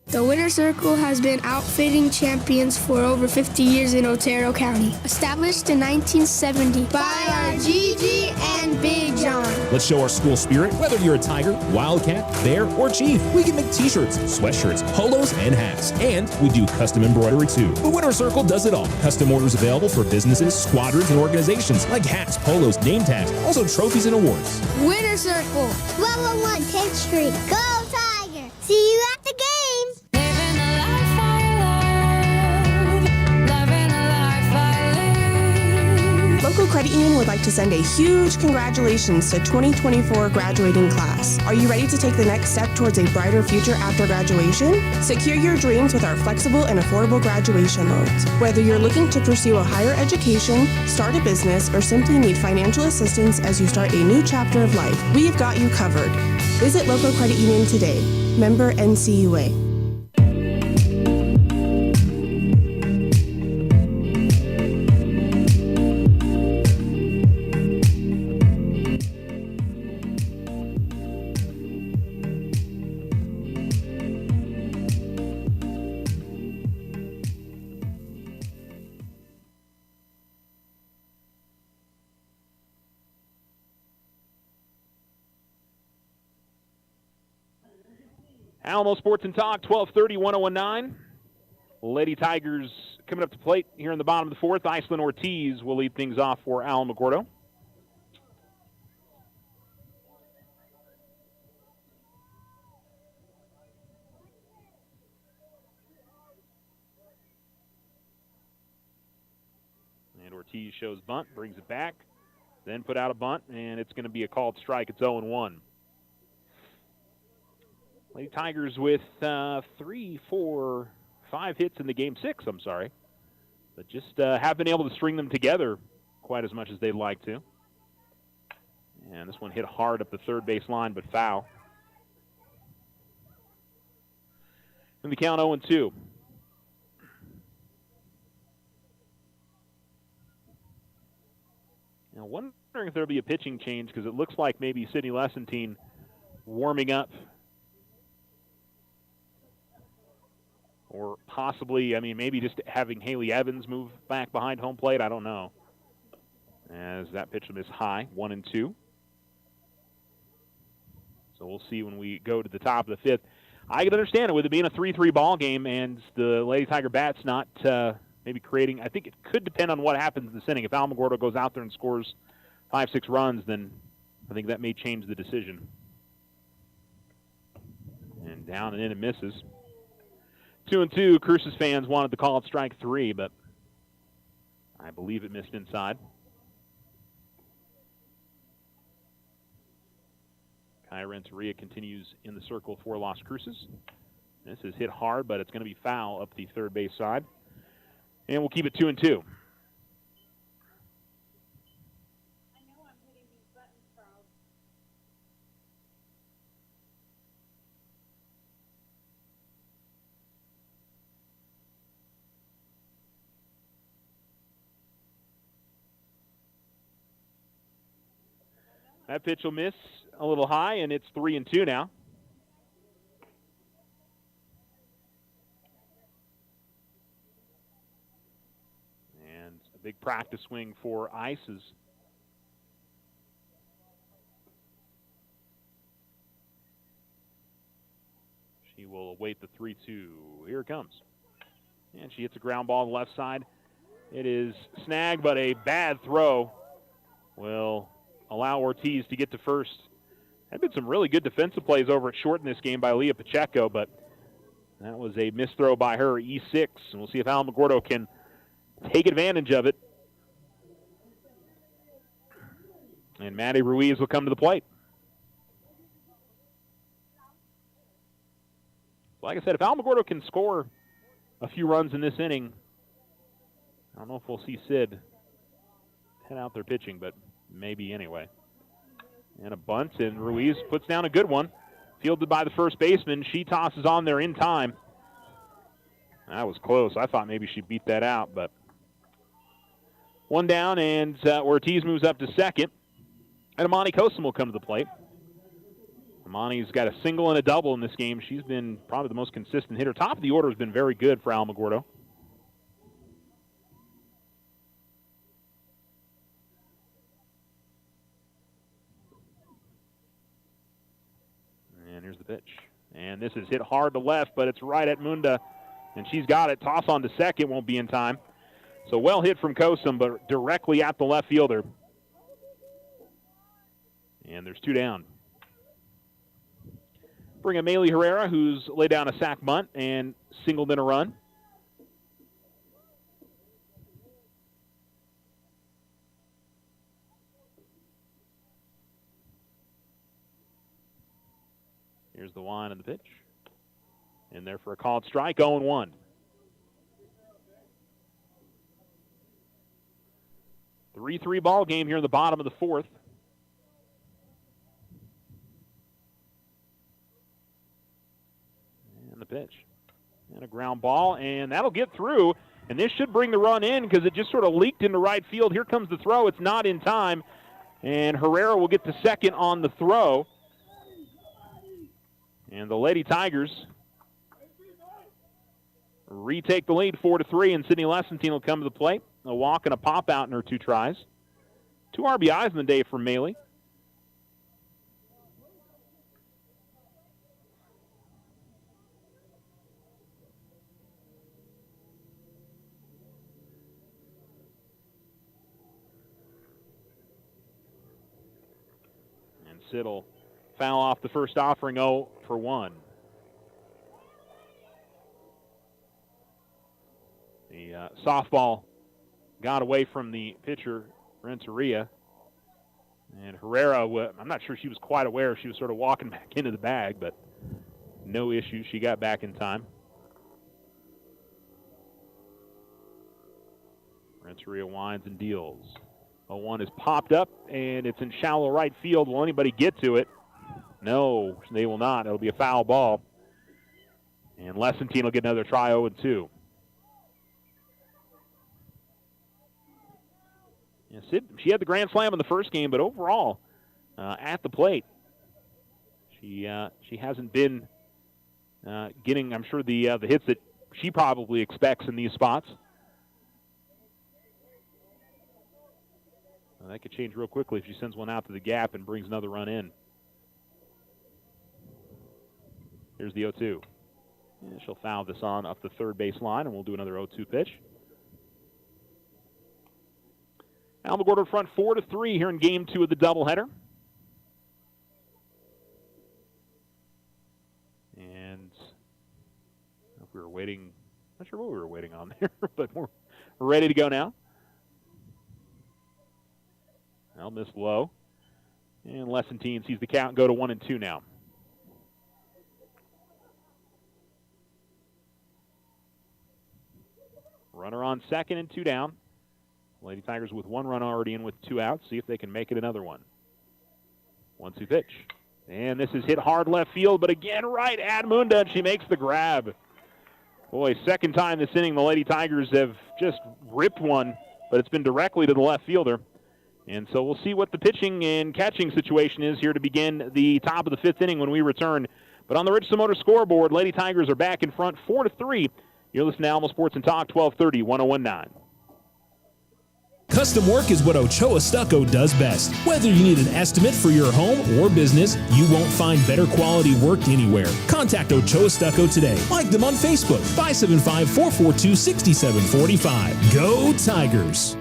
The Winter Circle has been outfitting champions for over 50 years in Otero County. Established in 1970 by our Gigi and Big John. Let's show our school spirit. Whether you're a Tiger, Wildcat, Bear, or Chief, we can make t-shirts, sweatshirts, polos, and hats. And we do custom embroidery too. The Winter Circle does it all. Custom orders available for businesses, squadrons, and organizations like hats, polos, name tags, also trophies and awards. Winter Circle, 1201 10th Street. Go Tiger! See you at the game! Local Credit Union would like to send a huge congratulations to 2024 graduating class. Are you ready to take the next step towards a brighter future after graduation? Secure your dreams with our flexible and affordable graduation loans. Whether you're looking to pursue a higher education, start a business, or simply need financial assistance as you start a new chapter of life, we've got you covered. Visit Local Credit Union today. Member NCUA. Alamo Sports and Talk, 1230, 1019. Lady Tigers coming up to plate here in the bottom of the fourth. Iceland Ortiz will lead things off for Alamogordo. And Ortiz shows bunt, brings it back, then put out a bunt, and it's going to be a called strike. It's 0-1. Lady Tigers with 3, 4, 5 hits in the game 6, but just haven't been able to string them together quite as much as they'd like to. And this one hit hard up the third base line, but foul. And the count 0-2. Now, wondering if there'll be a pitching change because it looks like maybe Sydney Lessentine warming up. Or possibly, maybe just having Haley Evans move back behind home plate. I don't know. As that pitch is high, 1-2. So we'll see when we go to the top of the fifth. I can understand it with it being a 3-3 ball game and the Lady Tiger bats not maybe creating. I think it could depend on what happens in this inning. If Alamogordo goes out there and scores 5-6 runs, then I think that may change the decision. And down and in it misses. 2-2. Cruces fans wanted to call it strike 3, but I believe it missed inside. Kai Renteria continues in the circle for Las Cruces. This is hit hard, but it's going to be foul up the third base side. And we'll keep it 2-2. That pitch will miss a little high, and it's 3-2 now. And a big practice swing for Ices. She will await the 3-2. Here it comes. And she hits a ground ball on the left side. It is snagged, but a bad throw will allow Ortiz to get to first. There have been some really good defensive plays over at short in this game by Leah Pacheco, but that was a misthrow by her, E6. And we'll see if Alamogordo can take advantage of it. And Maddie Ruiz will come to the plate. Like I said, if Alamogordo can score a few runs in this inning, I don't know if we'll see Sid head out there pitching, but maybe anyway. And a bunt, and Ruiz puts down a good one. Fielded by the first baseman. She tosses on there in time. That was close. I thought maybe she beat that out, but one down, and Ortiz moves up to second. And Amani Kosum will come to the plate. Amani's got a single and a double in this game. She's been probably the most consistent hitter. Top of the order has been very good for Alamogordo. And here's the pitch. And this is hit hard to left, but it's right at Munda. And she's got it. Toss on to second. Won't be in time. So well hit from Kosum, but directly at the left fielder. And there's two down. Bring Amelie Herrera, who's laid down a sac bunt and singled in a run. Here's the wind and the pitch. In there for a called strike, 0-1. The 3-3 ball game here in the bottom of the fourth. And the pitch. And a ground ball, and that'll get through. And this should bring the run in because it just sort of leaked into right field. Here comes the throw. It's not in time. And Herrera will get to second on the throw. And the Lady Tigers retake the lead 4-3, and Sydney Lessentine will come to the plate. A walk and a pop out in her two tries. 2 RBIs in the day for Maley. And Sid will foul off the first offering, 0-1. The softball got away from the pitcher, Renteria. And Herrera, I'm not sure she was quite aware. She was sort of walking back into the bag, but no issue. She got back in time. Renteria winds and deals. 0-1 is popped up, and it's in shallow right field. Will anybody get to it? No, they will not. It'll be a foul ball. And Lessentine will get another try, 0-2. Yeah, Sid, she had the grand slam in the first game, but overall, at the plate, she hasn't been getting, I'm sure, the hits that she probably expects in these spots. That could change real quickly if she sends one out to the gap and brings another run in. Here's the 0-2. And she'll foul this on up the third base line, and we'll do another 0-2 pitch. Alamogordo in front 4-3 here in Game 2 of the doubleheader. And if we were waiting, not sure what we were waiting on there, but we're ready to go now. I'll miss low. And Lessentine sees the count go to 1-2 now. Runner on second and 2 down. Lady Tigers with 1 run already in with 2 outs. See if they can make it another one. 1-2 pitch. And this is hit hard left field, but again right at Munda, and she makes the grab. Boy, second time this inning the Lady Tigers have just ripped one, but it's been directly to the left fielder. And so we'll see what the pitching and catching situation is here to begin the top of the 5th inning when we return. But on the Richardson Motor scoreboard, Lady Tigers are back in front 4-3. You're listening to Alamo Sports and Talk, 1230, 1019. Custom work is what Ochoa Stucco does best. Whether you need an estimate for your home or business, you won't find better quality work anywhere. Contact Ochoa Stucco today. Like them on Facebook, 575-442-6745. Go Tigers!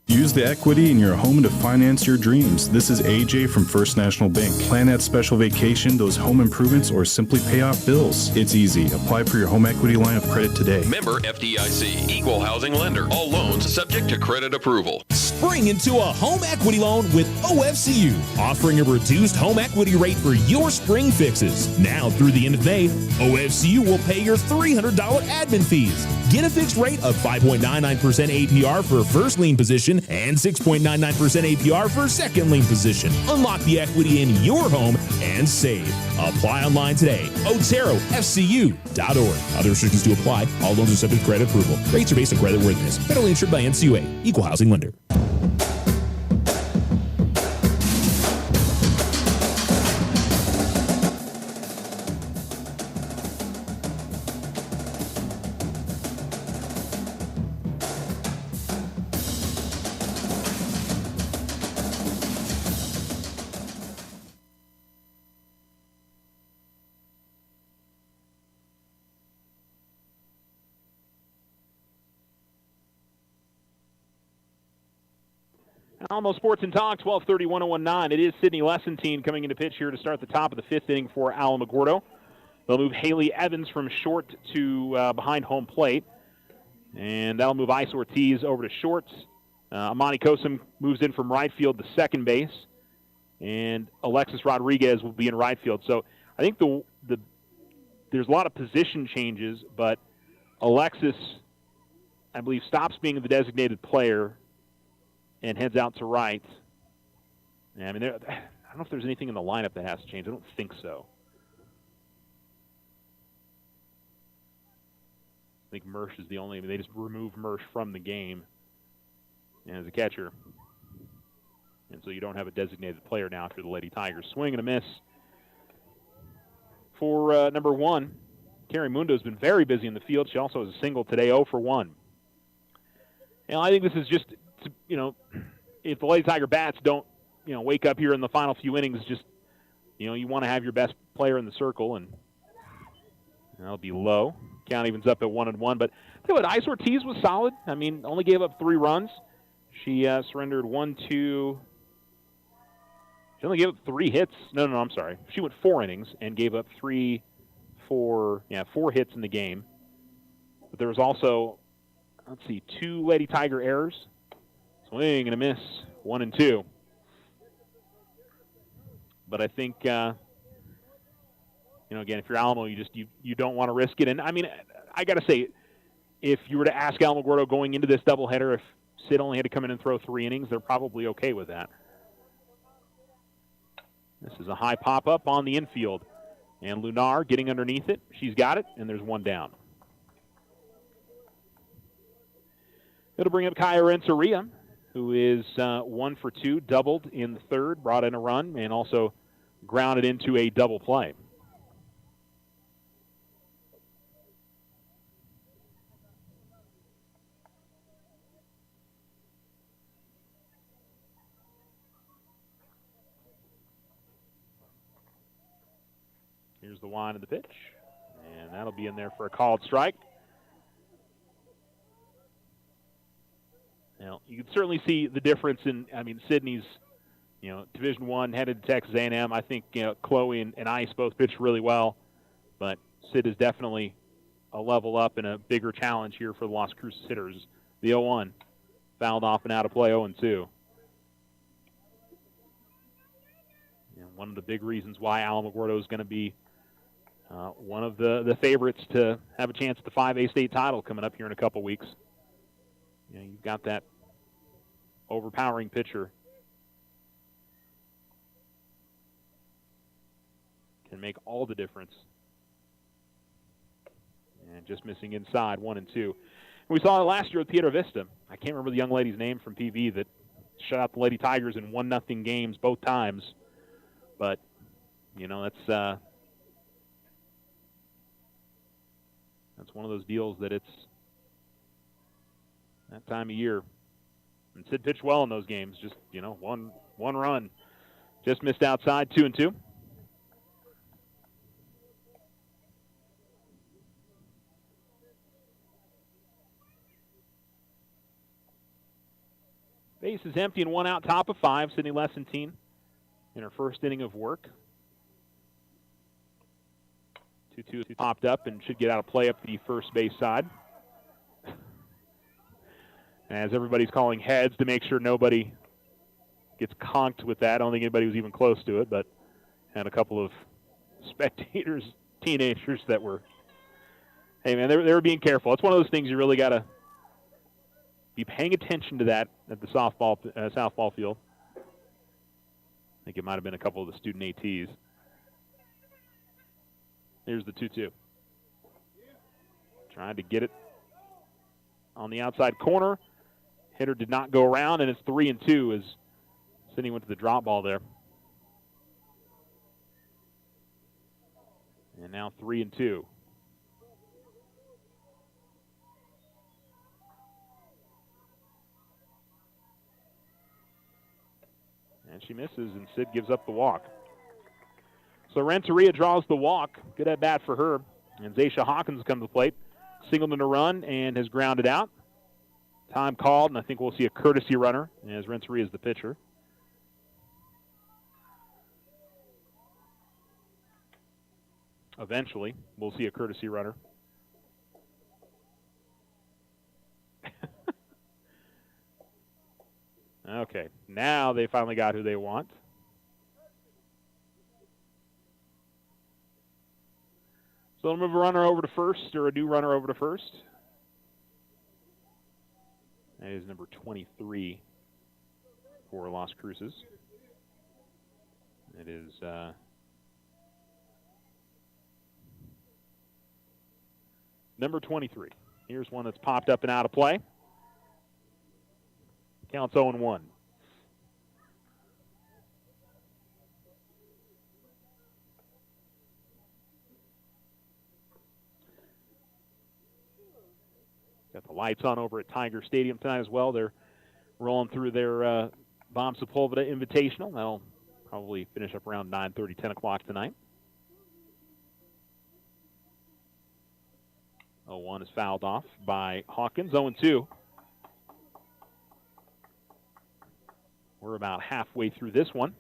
Use the equity in your home to finance your dreams. This is AJ from First National Bank. Plan that special vacation, those home improvements, or simply pay off bills. It's easy. Apply for your home equity line of credit today. Member FDIC, Equal Housing Lender. All loans subject to credit approval. Spring into a home equity loan with OFCU, offering a reduced home equity rate for your spring fixes. Now through the end of May, OFCU will pay your $300 admin fees. Get a fixed rate of 5.99% APR for a first lien position and 6.99% APR for a second lien position. Unlock the equity in your home and save. Apply online today. OteroFCU.org. Other restrictions to apply. All loans are subject to credit approval. Rates are based on credit worthiness. Federally insured by NCUA. Equal housing lender. Alamo Sports and Talk, 1230, 1019. It is Sydney Lessentine coming into pitch here to start the top of the 5th inning for Alamogordo. They'll move Haley Evans from short to behind home plate. And that'll move Ice Ortiz over to short. Amani Kosum moves in from right field to second base. And Alexis Rodriguez will be in right field. So I think there's a lot of position changes, but Alexis, I believe, stops being the designated player and heads out to right. I mean, I don't know if there's anything in the lineup that has to change. I don't think so. I think Mersch is the only. I mean, they just removed Mersch from the game as a catcher. And so you don't have a designated player now after the Lady Tigers. Swing and a miss for number 1. Carrie Mundo has been very busy in the field. She also has a single today, 0 for 1. And I think this is just, if the Lady Tiger bats don't, wake up here in the final few innings, just, you want to have your best player in the circle, and that'll be low. Count evens up at 1-1. But I tell you what, Ice Ortiz was solid. I mean, only gave up 3 runs. She surrendered 1, 2. She only gave up 3 hits. No, I'm sorry. She went 4 innings and gave up 4 hits in the game. But there was also, 2 Lady Tiger errors. Swing and a miss, 1 and 2. But I think, again, if you're Alamo, you don't want to risk it. And I mean, I got to say, if you were to ask Alamogordo going into this doubleheader if Sid only had to come in and throw 3 innings, they're probably okay with that. This is a high pop-up on the infield. And Lunar getting underneath it. She's got it, and there's 1 down. It'll bring up Kaya Renteria, who is 1 for 2, doubled in the 3rd, brought in a run, and also grounded into a double play. Here's the wind of the pitch, and that'll be in there for a called strike. you can certainly see the difference in, Sydney's, Division I, headed to Texas A&M. I think, Chloe and Ice both pitched really well, but Sid is definitely a level up and a bigger challenge here for the Las Cruces hitters. The 0-1 fouled off and out of play, 0-2. One of the big reasons why Alamogordo is going to be one of the favorites to have a chance at the 5A state title coming up here in a couple weeks. You've got that overpowering pitcher. Can make all the difference. And just missing inside, 1-2. We saw it last year with Piedra Vista. I can't remember the young lady's name from PV that shut out the Lady Tigers in 1-0 games both times. But, that's one of those deals that it's that time of year. And Sid pitched well in those games. Just, one run. Just missed outside, 2-2. Base is empty and 1 out, top of 5. Sydney Lessentine in her first inning of work. 2-2 popped up and should get out of play up the first base side. As everybody's calling heads to make sure nobody gets conked with that. I don't think anybody was even close to it, but had a couple of spectators, teenagers that were, hey man, they were being careful. It's one of those things you really got to be paying attention to that at the softball field. I think it might have been a couple of the student ATs. Here's the 2-2. Trying to get it on the outside corner. Hitter did not go around, and it's 3-2 as Sydney went to the drop ball there. And now 3-2. And she misses, and Sid gives up the walk. So Renteria draws the walk. Good at bat for her. And Zaysha Hawkins has come to the plate. Singled in a run and has grounded out. Time called, and I think we'll see a courtesy runner as Renteria is the pitcher. Eventually, we'll see a courtesy runner. Okay, now they finally got who they want. So they'll move a runner over to first, or a new runner over to first. That is number 23 for Las Cruces. It is number 23. Here's one that's popped up and out of play. Counts 0-1. Got the lights on over at Tiger Stadium tonight as well. They're rolling through their Bomb Sepulveda Invitational. That'll probably finish up around 9:30, 10 o'clock tonight. 0-1 is fouled off by Hawkins. 0-2. We're about halfway through this one.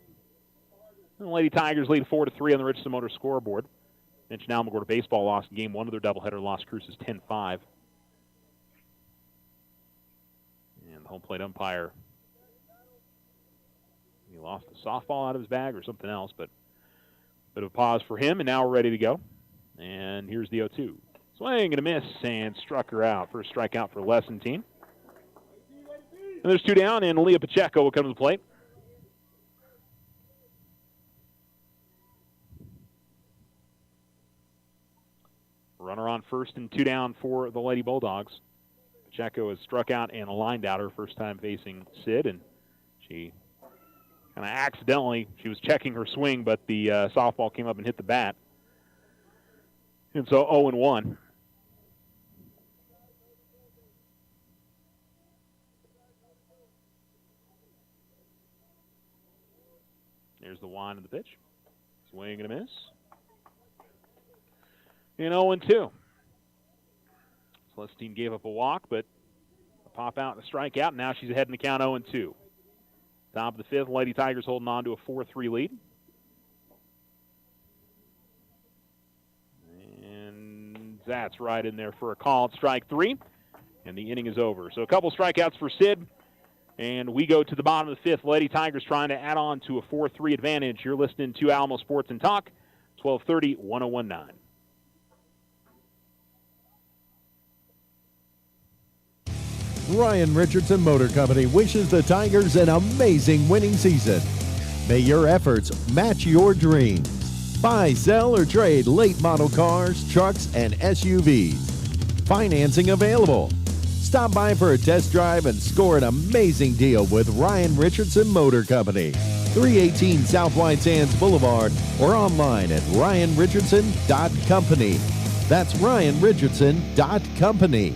And the Lady Tigers lead 4-3 on the Richardson Motor scoreboard. Mentioned Alamogordo baseball lost game one of their doubleheader. Las Cruces 10-5. And the home plate umpire, he lost the softball out of his bag or something else, but a bit of a pause for him, and now we're ready to go. And here's the 0-2. Swing and a miss, and struck her out. First strikeout for Lessentine. And there's 2 down, and Leah Pacheco will come to the plate. Runner on first and 2 down for the Lady Bulldogs. Pacheco has struck out and lined out her first time facing Sid, and she kind of accidentally, she was checking her swing, but the softball came up and hit the bat. And so 0-1. There's the wind of the pitch. Swing and a miss. And 0-2. Celestine gave up a walk, but a pop out and a strikeout. Now she's ahead in the count 0-2. Top of the fifth, Lady Tigers holding on to a 4-3 lead. And that's right in there for a call. It's strike three, and the inning is over. So a couple strikeouts for Sid, and we go to the bottom of the fifth. Lady Tigers trying to add on to a 4-3 advantage. You're listening to Alamo Sports and Talk, 1230, 1019. Ryan Richardson Motor Company wishes the Tigers an amazing winning season. May your efforts match your dreams. Buy, sell, or trade late model cars, trucks, and SUVs. Financing available. Stop by for a test drive and score an amazing deal with Ryan Richardson Motor Company. 318 South White Sands Boulevard or online at ryanrichardson.company. That's ryanrichardson.company.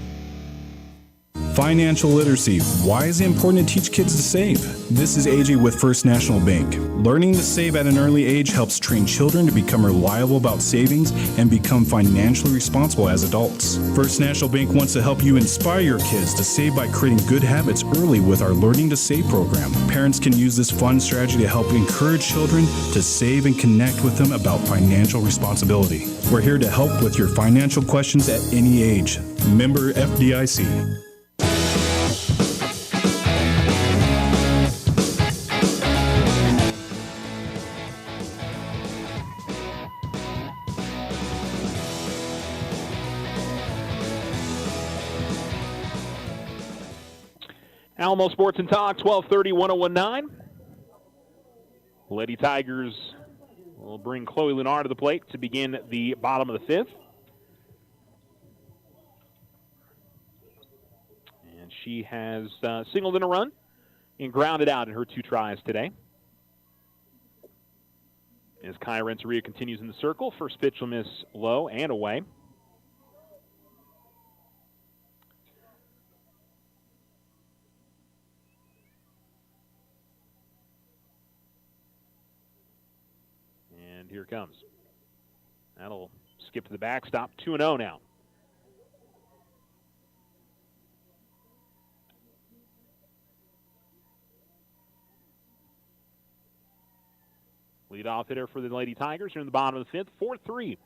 Financial literacy. Why is it important to teach kids to save? This is AJ with First National Bank. Learning to save at an early age helps train children to become reliable about savings and become financially responsible as adults. First National Bank wants to help you inspire your kids to save by creating good habits early with our Learning to Save program. Parents can use this fun strategy to help encourage children to save and connect with them about financial responsibility. We're here to help with your financial questions at any age. Member FDIC. Alamo Sports and Talk, 1230, 1019. Lady Tigers will bring Chloe Lunar to the plate to begin the bottom of the fifth. And she has singled in a run and grounded out in her two tries today. As Kai Renteria continues in the circle, first pitch will miss low and away. And here it comes. That'll skip to the backstop. 2-0 now. Leadoff hitter for the Lady Tigers here in the bottom of the fifth. 4-3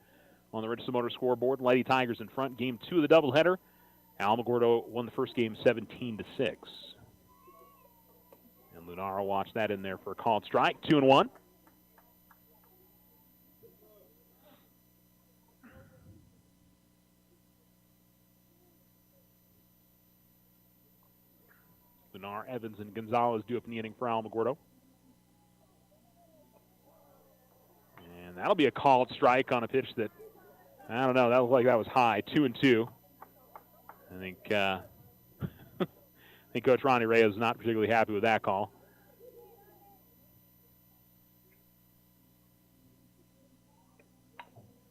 on the Richardson Motor scoreboard. Lady Tigers in front. Game 2 of the doubleheader. Alamogordo won the first game 17-6. And Lunara watched that in there for a called strike. 2-1. Lunar, Evans, and Gonzalez due up in the inning for Alamogordo. And that'll be a called strike on a pitch that, I don't know, that looked like that was high. 2-2. I think Coach Ronnie Reyes is not particularly happy with that call.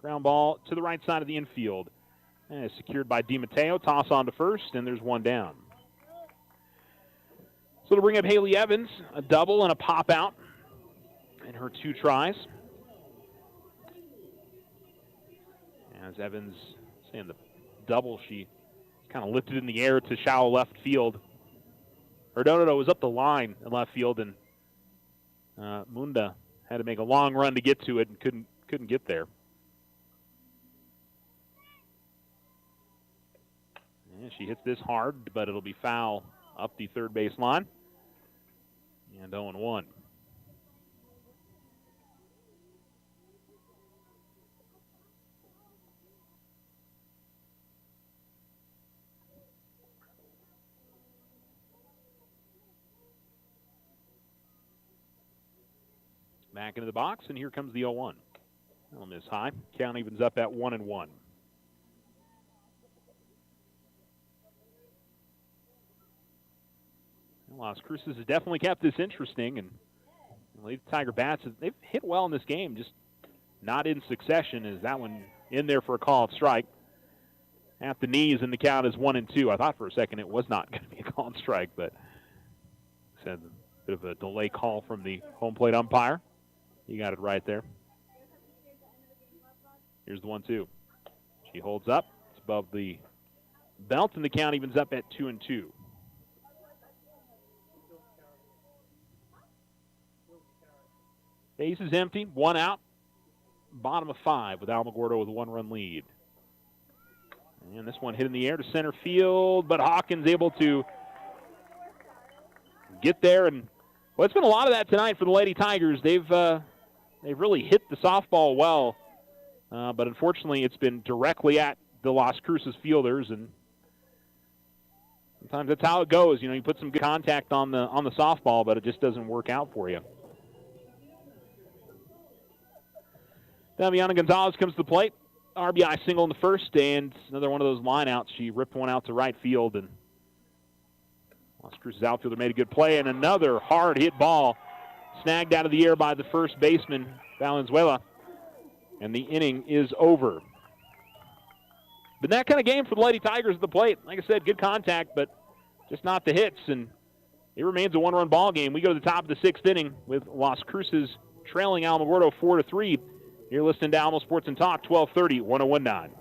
Ground ball to the right side of the infield. And it's secured by DiMatteo. Toss on to first, and there's one down. So to bring up Haley Evans, a double and a pop out in her two tries. As Evans, saying the double, she kind of lifted in the air to shallow left field. Or no, it was up the line in left field, and Munda had to make a long run to get to it and couldn't get there. And she hits this hard, but it'll be foul up the third base line. And 0-1. Back into the box, and here comes the 0-1. That'll miss high. Count evens up at 1-1. Las Cruces has definitely kept this interesting, and the Tiger Bats, they've hit well in this game, just not in succession. As that one in there for a called strike. At the knees, and the count is 1-2. I thought for a second it was not going to be a called strike, but it's a bit of a delay call from the home plate umpire. You got it right there. Here's the 1-2. She holds up. It's above the belt, and the count evens up at 2-2. Base is empty, 1 out. Bottom of 5 with Alamogordo with a 1-run lead. And this one hit in the air to center field, but Hawkins able to get there. And well, it's been a lot of that tonight for the Lady Tigers. They've really hit the softball well, but unfortunately it's been directly at the Las Cruces fielders, and sometimes that's how it goes. You put some good contact on the softball, but it just doesn't work out for you. Daviana Gonzalez comes to the plate. RBI single in the first, and another one of those lineouts. She ripped one out to right field, and Las Cruces outfielder made a good play, and another hard hit ball snagged out of the air by the first baseman, Valenzuela, and the inning is over. Been that kind of game for the Lady Tigers at the plate. Like I said, good contact, but just not the hits, and it remains a 1-run ball game. We go to the top of the 6th inning with Las Cruces trailing Alamogordo 4-3. You're listening to Alamo Sports and Talk, 1230, 1019.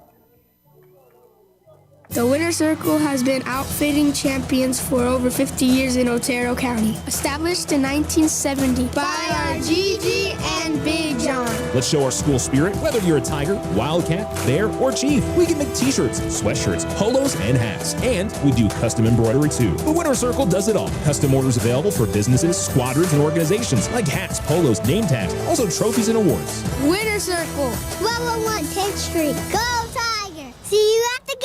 The Winner's Circle has been outfitting champions for over 50 years in Otero County. Established in 1970 by our Gigi and Big John. Let's show our school spirit. Whether you're a Tiger, Wildcat, Bear, or Chief, we can make t-shirts, sweatshirts, polos, and hats. And we do custom embroidery too. The Winner's Circle does it all. Custom orders available for businesses, squadrons, and organizations like hats, polos, name tags, also trophies and awards. Winner's Circle, 1201 10th Street. Go Tiger! See you at the game!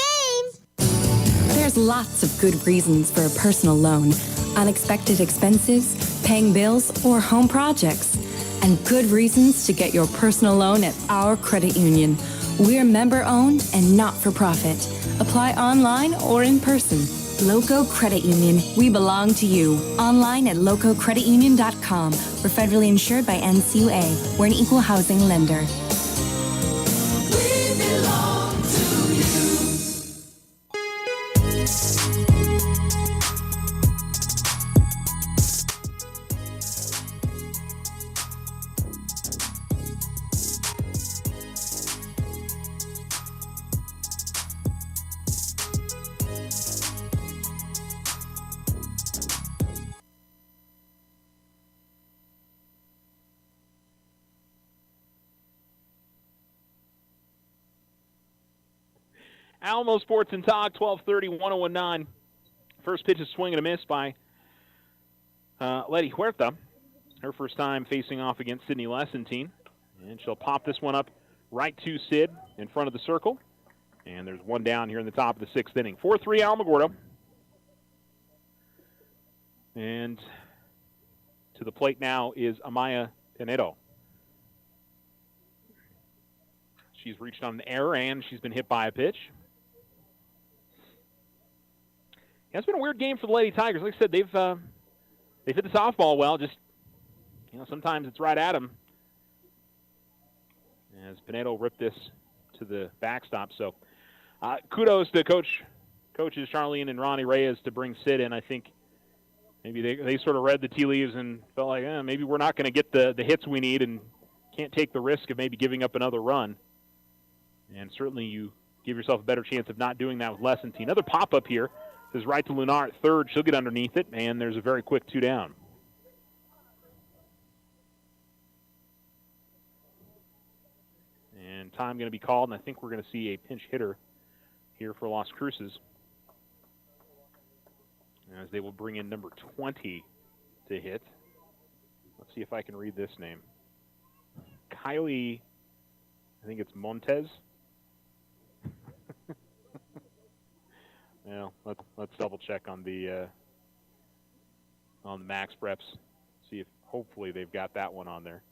There's lots of good reasons for a personal loan. Unexpected expenses, paying bills, or home projects. And good reasons to get your personal loan at our credit union. We're member-owned and not-for-profit. Apply online or in person. Loco Credit Union. We belong to you. Online at lococreditunion.com. We're federally insured by NCUA. We're an equal housing lender. We belong to you. Alamo Sports and Talk, 1230, 1019. First pitch is swing and a miss by Letty Huerta. Her first time facing off against Sydney Lessentine. And she'll pop this one up right to Sid in front of the circle. And there's one down here in the top of the 6th inning. 4-3 Alamogordo. And to the plate now is Amaya Pinedo. She's reached on an error, and she's been hit by a pitch. Yeah, it's been a weird game for the Lady Tigers. Like I said, they've hit the softball well. Just, sometimes it's right at them. As Pinedo ripped this to the backstop. So kudos to coaches Charlene and Ronnie Reyes to bring Sid in. I think maybe they sort of read the tea leaves and felt like, maybe we're not going to get the hits we need and can't take the risk of maybe giving up another run. And certainly you give yourself a better chance of not doing that with Lessentine. Another pop-up here. This is right to Lunar at third. She'll get underneath it, and there's a very quick 2 down. And time going to be called, and I think we're going to see a pinch hitter here for Las Cruces, as they will bring in number 20 to hit. Let's see if I can read this name. Kylie, I think it's Montez. Well, let's double check on the Max Preps. See if hopefully they've got that one on there.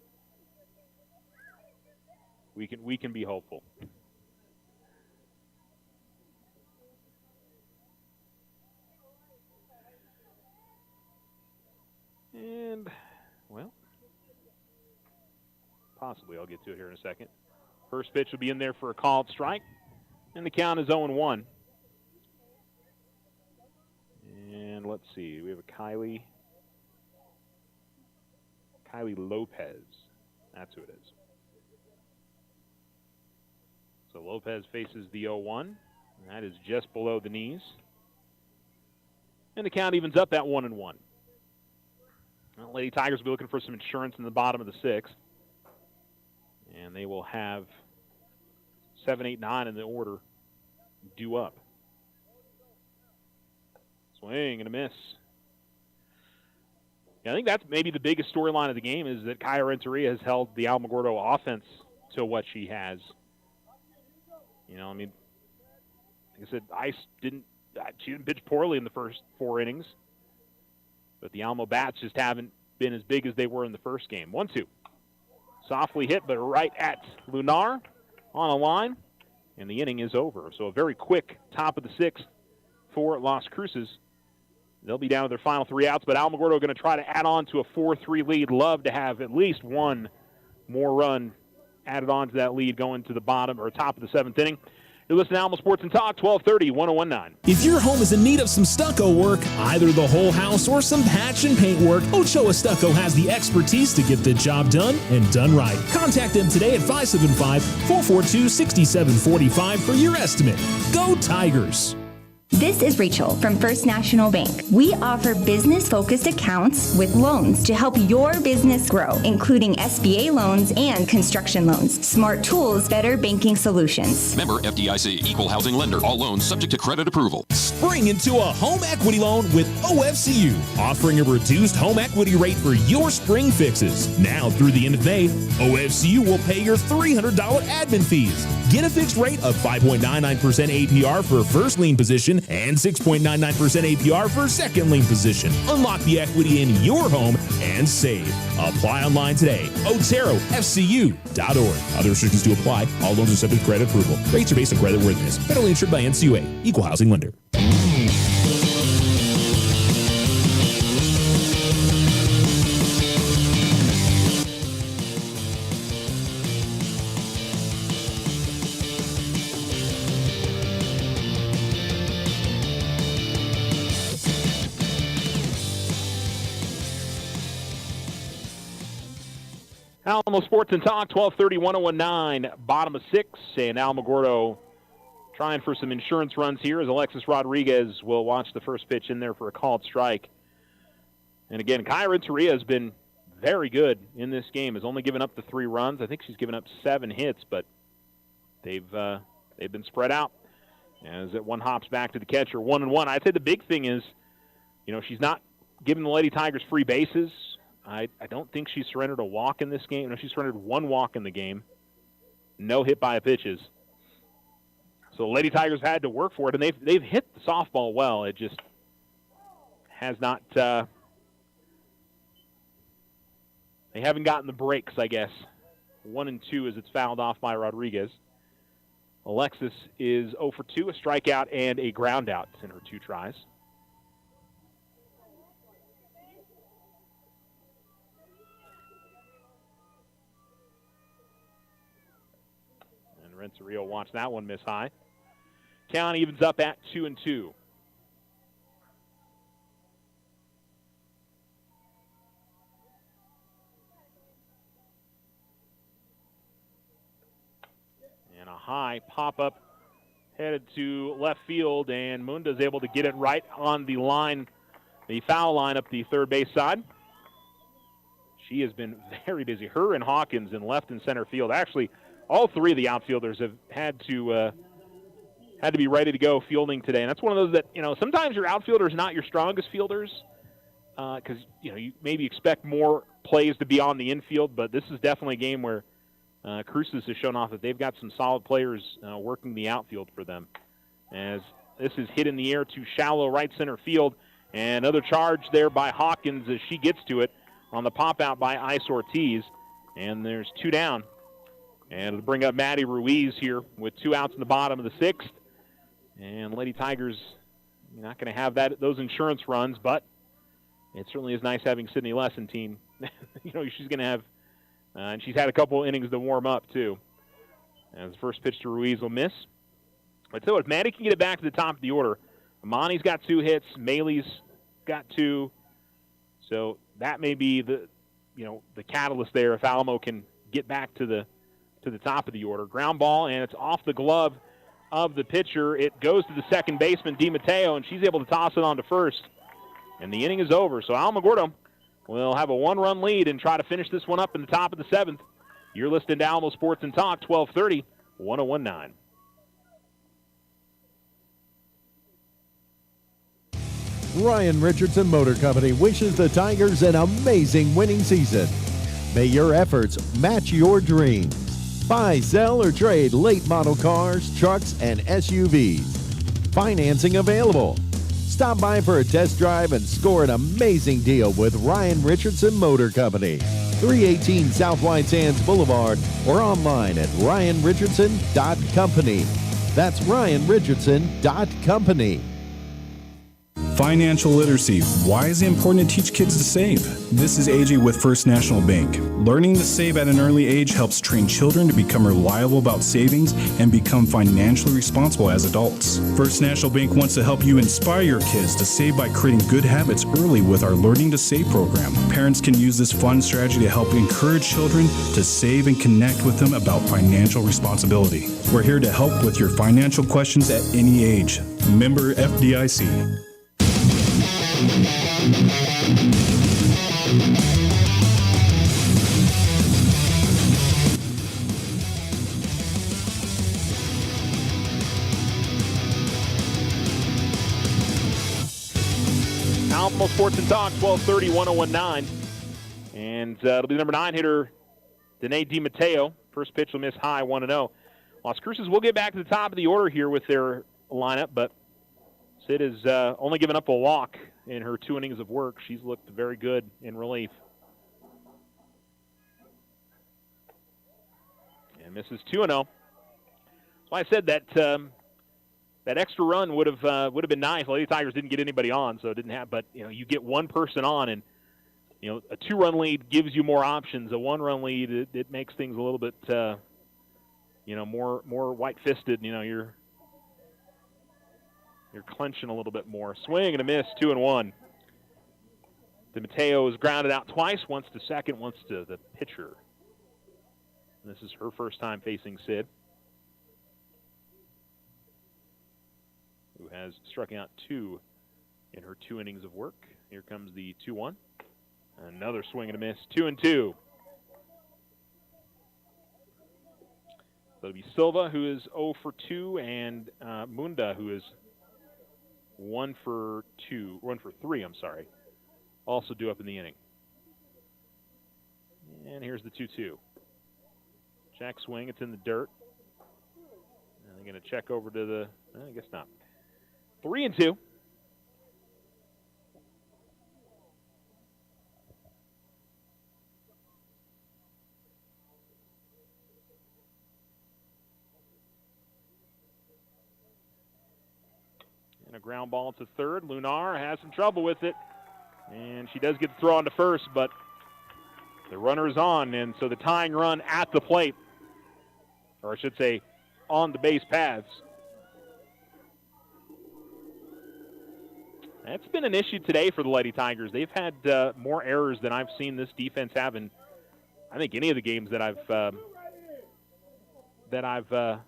We can be hopeful. And well, possibly I'll get to it here in a second. First pitch will be in there for a called strike, and the count is 0-1. And let's see, we have a Kylie Lopez. That's who it is. So Lopez faces the 0-1. And that is just below the knees. And the count evens up at 1-1. Well, Lady Tigers will be looking for some insurance in the bottom of the 6th. And they will have 7, 8, 9 in the order due up. Swing and a miss. Yeah, I think that's maybe the biggest storyline of the game is that Kaya Renteria has held the Alamogordo offense to what she has. You know, I mean, like I said, she didn't pitch poorly in the first 4 innings, but the Alamo bats just haven't been as big as they were in the first game. 1-2. Softly hit, but right at Lunar on a line, and the inning is over. So a very quick top of the 6th for Las Cruces. They'll be down to their final 3 outs, but Alamogordo going to try to add on to a 4-3 lead. Love to have at least one more run added on to that lead going to the bottom or top of the 7th inning. You're listening to Alamo Sports and Talk, 1230, 1019. If your home is in need of some stucco work, either the whole house or some patch and paint work, Ochoa Stucco has the expertise to get the job done and done right. Contact them today at 575-442-6745 for your estimate. Go Tigers! This is Rachel from First National Bank. We offer business-focused accounts with loans to help your business grow, including SBA loans and construction loans. Smart tools, better banking solutions. Member FDIC, equal housing lender. All loans subject to credit approval. Spring into a home equity loan with OFCU, offering a reduced home equity rate for your spring fixes. Now through the end of May, OFCU will pay your $300 admin fees. Get a fixed rate of 5.99% APR for first lien position and 6.99% APR for second lien position. Unlock the equity in your home and save. Apply online today. OteroFCU.org. Other restrictions to apply. All loans are subject to credit approval. Rates are based on credit worthiness. Federally insured by NCUA. Equal housing lender. Alamo Sports and Talk, 1230, 1019, bottom of 6, and Alamogordo trying for some insurance runs here as Alexis Rodriguez will watch the first pitch in there for a called strike. And again, Kaya Renteria has been very good in this game, has only given up the 3 runs. I think she's given up 7 hits, but they've been spread out. As that one hops back to the catcher, 1-1. I'd say the big thing is, you know, she's not giving the Lady Tigers free bases. I don't think she surrendered a walk in this game. No, she surrendered 1 walk in the game. No hit by pitches. So the Lady Tigers had to work for it, and they've hit the softball well. It just has not they haven't gotten the breaks, I guess. 1-2 as it's fouled off by Rodriguez. Alexis is 0 for 2, a strikeout and a ground out in her 2 tries. Renteria watched that one miss high. Count evens up at 2-2. And a high pop-up headed to left field, and Munda's able to get it right on the line, the foul line up the third base side. She has been very busy. Her and Hawkins in left and center field. Actually, all 3 of the outfielders have had to be ready to go fielding today. And that's one of those that, you know, sometimes your outfielders not your strongest fielders because, you know, you maybe expect more plays to be on the infield, but this is definitely a game where Cruces has shown off that they've got some solid players working the outfield for them. As this is hit in the air to shallow right center field, and another charge there by Hawkins as she gets to it on the pop-out by Ice Ortiz. And there's 2 down. And it'll bring up Maddie Ruiz here with 2 outs in the bottom of the 6th. And Lady Tigers not going to have those insurance runs, but it certainly is nice having Sydney Lessentine. You know, she's going to have, and she's had a couple innings to warm up too. And the first pitch to Ruiz will miss. But so if Maddie can get it back to the top of the order, Amani's got 2 hits, Maylee's got 2. So that may be the catalyst there if Alamo can get back to the top of the order. Ground ball, and it's off the glove of the pitcher. It goes to the second baseman, DiMatteo, and she's able to toss it on to first. And the inning is over. So Alamogordo will have a 1-run lead and try to finish this one up in the top of the 7th. You're listening to Alamo Sports and Talk, 1230, 1019. Ryan Richardson Motor Company wishes the Tigers an amazing winning season. May your efforts match your dreams. Buy, sell, or trade late model cars, trucks, and SUVs. Financing available. Stop by for a test drive and score an amazing deal with Ryan Richardson Motor Company. 318 South White Sands Boulevard or online at ryanrichardson.company. That's ryanrichardson.company. Financial literacy. Why is it important to teach kids to save? This is AJ with First National Bank. Learning to save at an early age helps train children to become reliable about savings and become financially responsible as adults. First National Bank wants to help you inspire your kids to save by creating good habits early with our Learning to Save program. Parents can use this fun strategy to help encourage children to save and connect with them about financial responsibility. We're here to help with your financial questions at any age. Member FDIC. Alamo Sports and Talk, 1230, 1019. And it'll be the number 9 hitter, Danae DiMatteo. First pitch will miss high, 1-0. Las Cruces will get back to the top of the order here with their lineup, but Sid has only given up a walk in her 2 innings of work. She's looked very good in relief. And misses 2-0. So I said that that extra run would have been nice. Lady Tigers didn't get anybody on, so it didn't have. But you get one person on, and a 2-run lead gives you more options. A 1-run lead it makes things a little bit more white-fisted. You're clenching a little bit more. Swing and a miss, 2-1. DiMatteo is grounded out twice, once to second, once to the pitcher. This is her first time facing Sid, who has struck out 2 in her 2 innings of work. Here comes the 2-1. Another swing and a miss, 2-2. So it'll be Silva, who is 0 for 2, and Munda, who is 1 for 3, also due up in the inning. And here's the 2-2. Jack swing, it's in the dirt. And they're going to check over to the, I guess not. 3-2. And a ground ball to third. Lunar has some trouble with it. And she does get the throw on to first, but the runner is on. And so the tying run at the plate, or I should say on the base paths. That's been an issue today for the Lady Tigers. They've had more errors than I've seen this defense have in, I think, any of the games that I've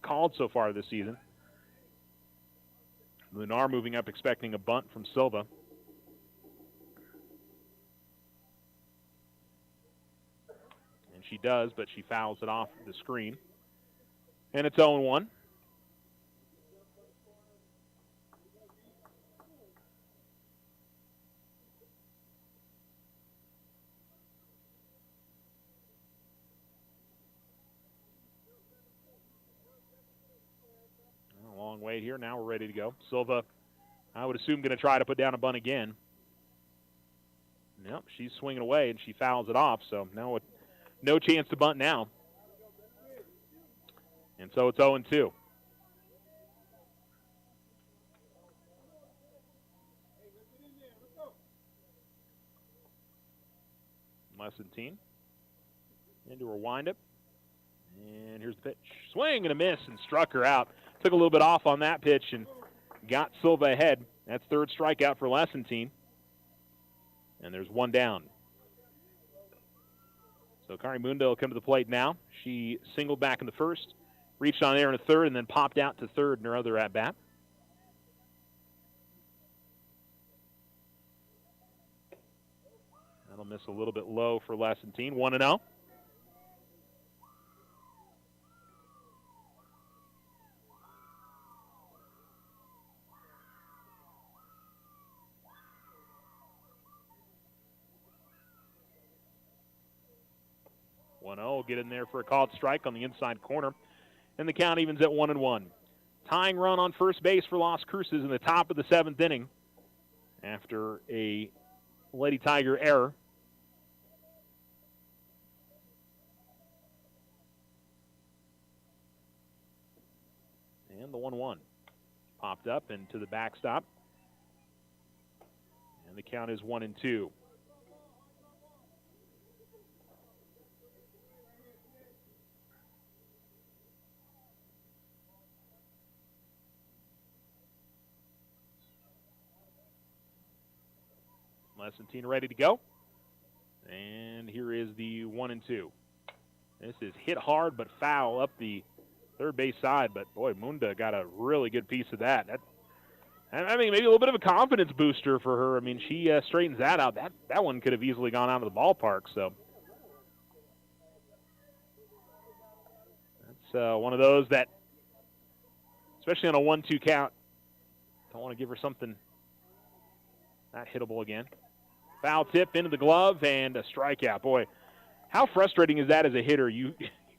called so far this season. Lunar moving up, expecting a bunt from Silva. And she does, but she fouls it off the screen. And it's 0-1. Long wait here. Now we're ready to go. Silva, I would assume, going to try to put down a bunt again. Nope, she's swinging away, and she fouls it off. So now no chance to bunt now. And so it's 0-2. Lessentine into her windup. And here's the pitch. Swing and a miss, and struck her out. Took a little bit off on that pitch and got Silva ahead. That's third strikeout for Lessentine. And there's one down. So Kari Munda will come to the plate now. She singled back in the first, reached on there in the third, and then popped out to third in her other at-bat. That'll miss a little bit low for Lessentine. 1-0. 1-0. Get in there for a called strike on the inside corner. And the count evens at 1-1. Tying run on first base for Las Cruces in the top of the 7th inning after a Lady Tiger error. And the 1-1 popped up into the backstop. And the count is 1-2. Lessentine ready to go. And here is the 1-2. This is hit hard but foul up the third base side. But, boy, Munda got a really good piece of that. I mean, maybe a little bit of a confidence booster for her. I mean, she straightens that out. That one could have easily gone out of the ballpark. So that's one of those that, especially on a 1-2 count, don't want to give her something not hittable again. Foul tip into the glove and a strikeout. Boy, how frustrating is that as a hitter? You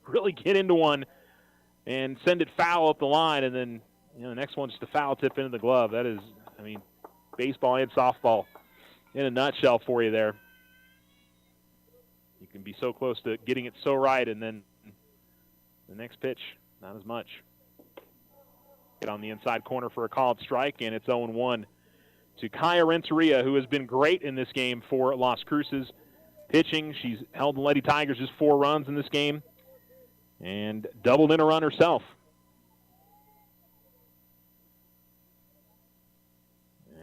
really get into one and send it foul up the line, and then the next one's just a foul tip into the glove. That is, I mean, baseball and softball in a nutshell for you there. You can be so close to getting it so right, and then the next pitch, not as much. Get on the inside corner for a called strike, and it's 0-1. To Kaya Renteria, who has been great in this game for Las Cruces. Pitching, she's held the Lady Tigers just 4 runs in this game and doubled in a run herself.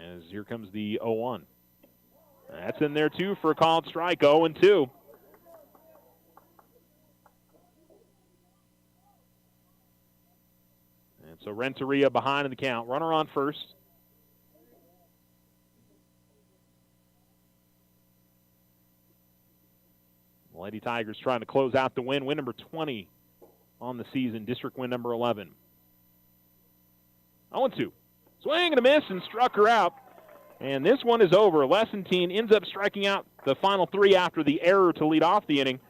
As here comes the 0-1. That's in there, too, for a called strike, 0-2. And so Renteria behind in the count. Runner on first. Lady Tigers trying to close out the win. Win number 20 on the season. District win number 11. 0-2. Swing and a miss and struck her out. And this one is over. Lessentine ends up striking out the final 3 after the error to lead off the inning.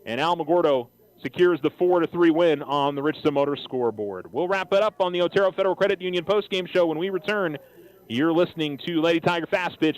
And Alamogordo secures the 4-3 win on the Richardson Motors scoreboard. We'll wrap it up on the Otero Federal Credit Union postgame show when we return. You're listening to Lady Tiger Fast Pitch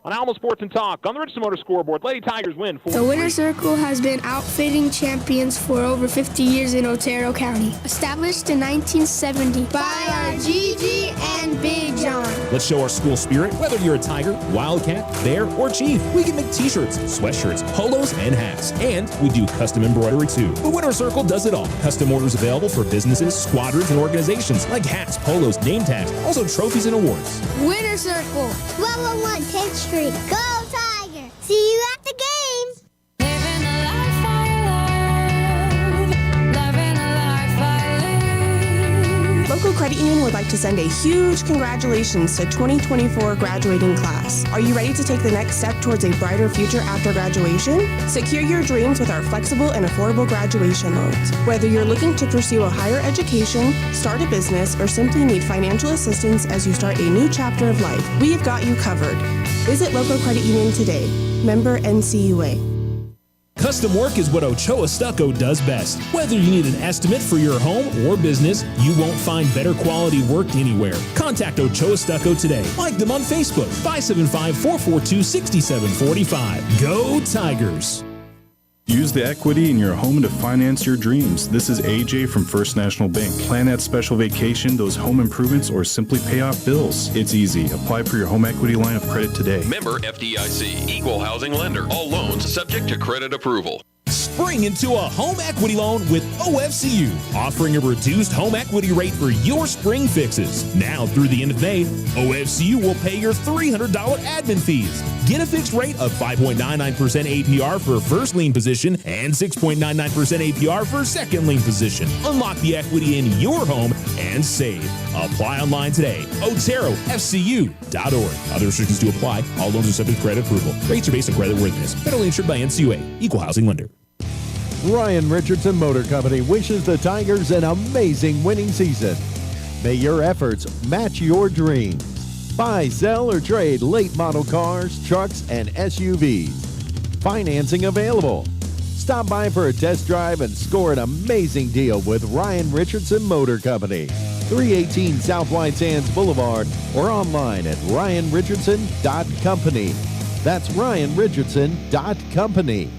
on Alamo Sports and Talk on the Richardson Motors scoreboard. Lady Tigers win 4-3. The Winter Circle has been outfitting champions for over 50 years in Otero County. Established in 1970 by our Gigi and Big John. Let's show our school spirit. Whether you're a Tiger, Wildcat, Bear, or Chief, we can make t-shirts, sweatshirts, polos, and hats. And we do custom embroidery too. The Winter Circle does it all. Custom orders available for businesses, squadrons, and organizations like hats, polos, name tags, also trophies and awards. Winter Circle, 1201 10th Street. Go Tiger! See you at the game! Living a life I love, loving a life I live. Local Credit Union would like to send a huge congratulations to 2024 graduating class. Are you ready to take the next step towards a brighter future after graduation? Secure your dreams with our flexible and affordable graduation loans. Whether you're looking to pursue a higher education, start a business, or simply need financial assistance as you start a new chapter of life, we've got you covered. Visit Local Credit Union today. Member NCUA. Custom work is what Ochoa Stucco does best. Whether you need an estimate for your home or business, you won't find better quality work anywhere. Contact Ochoa Stucco today. Like them on Facebook, 575-442-6745. Go Tigers! Use the equity in your home to finance your dreams. This is AJ from First National Bank. Plan that special vacation, those home improvements, or simply pay off bills. It's easy. Apply for your home equity line of credit today. Member FDIC, equal housing lender. All loans subject to credit approval. Spring into a home equity loan with OFCU, offering a reduced home equity rate for your spring fixes. Now through the end of May, OFCU will pay your $300 admin fees. Get a fixed rate of 5.99% APR for first lien position and 6.99% APR for second lien position. Unlock the equity in your home and save. Apply online today. OteroFCU.org. Other restrictions to apply. All loans are subject to credit approval. Rates are based on credit worthiness. Federally insured by NCUA. Equal housing lender. Ryan Richardson Motor Company wishes the Tigers an amazing winning season. May your efforts match your dreams. Buy, sell, or trade late model cars, trucks, and SUVs. Financing available. Stop by for a test drive and score an amazing deal with Ryan Richardson Motor Company. 318 South White Sands Boulevard or online at ryanrichardson.company. That's ryanrichardson.company.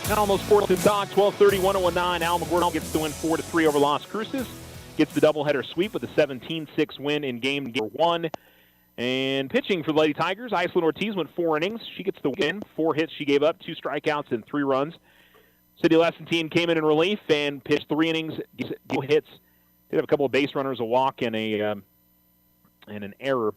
Alamo Sports and Talk, 1230-1019. Alamogordo gets the win 4-3 over Las Cruces. Gets the doubleheader sweep with a 17-6 win in game 1. And pitching for the Lady Tigers, Iceland Ortiz went 4 innings. She gets the win. 4 hits she gave up, 2 strikeouts, and 3 runs. City Lessentine came in relief and pitched 3 innings, 2 hits. Did have a couple of base runners, a walk, and an error.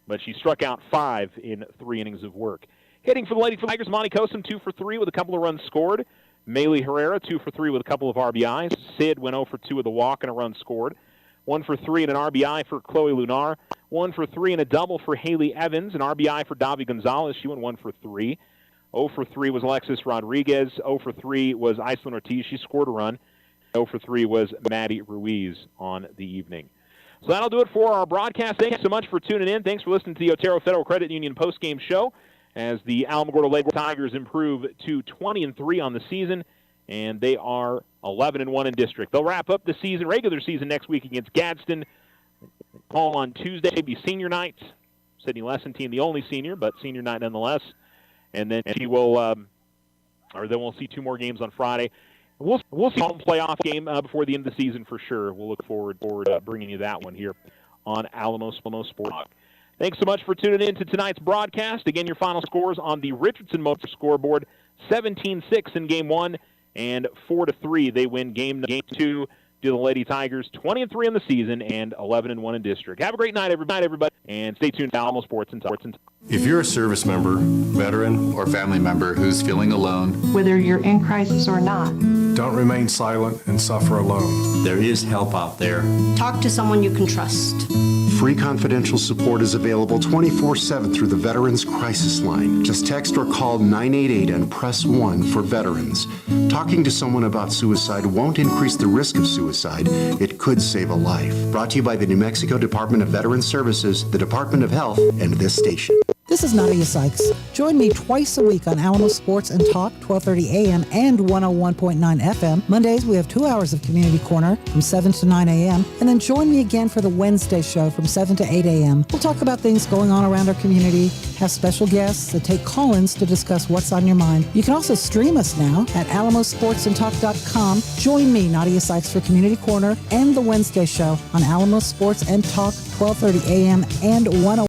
But she struck out 5 in 3 innings of work. Hitting for the Lady Tigers, Monty Kosum 2 for 3 with a couple of runs scored. Maylee Herrera 2 for 3 with a couple of RBIs. Sid went 0 for 2 with a walk and a run scored. 1 for 3 and an RBI for Chloe Lunar. 1 for 3 and a double for Haley Evans. An RBI for Davi Gonzalez. She went 1 for 3. 0 for 3 was Alexis Rodriguez. 0 for 3 was Iceland Ortiz. She scored a run. 0 for 3 was Maddie Ruiz on the evening. So that'll do it for our broadcast. Thanks so much for tuning in. Thanks for listening to the Otero Federal Credit Union postgame show as the Alamogordo Lady Tigers improve to 20-3 on the season, and they are 11-1 in district. They'll wrap up the season, regular season, next week against Gadsden. Home on Tuesday will be senior night. Sydney Lessentine, the only senior, but senior night nonetheless. And then she will, then we'll see 2 more games on Friday. We'll see a home playoff game before the end of the season for sure. We'll look forward to bringing you that one here on Alamo Sports. Thanks so much for tuning in to tonight's broadcast. Again, your final scores on the Richardson Motor scoreboard: 17-6 in Game 1 and 4-3. They win Game 2 to the Lady Tigers, 20-3 in the season and 11-1 in district. Have a great night, everybody, and stay tuned to Alamo Sports and Talk. If you're a service member, veteran, or family member who's feeling alone, whether you're in crisis or not, don't remain silent and suffer alone. There is help out there. talk to someone you can trust. Free confidential support is available 24/7 through the Veterans Crisis Line. Just text or call 988 and press 1 for veterans. Talking to someone about suicide won't increase the risk of suicide. It could save a life. Brought to you by the New Mexico Department of Veterans Services, the Department of Health, and this station. This is Nadia Sykes. Join me twice a week on Alamo Sports and Talk, 1230 a.m. and 101.9 FM. Mondays, we have 2 hours of Community Corner from 7 to 9 a.m. And then join me again for the Wednesday show from 7 to 8 a.m. We'll talk about things going on around our community, have special guests that take call-ins to discuss what's on your mind. You can also stream us now at alamosportsandtalk.com. Join me, Nadia Sykes, for Community Corner and the Wednesday show on Alamo Sports and Talk, 1230 a.m. and 101.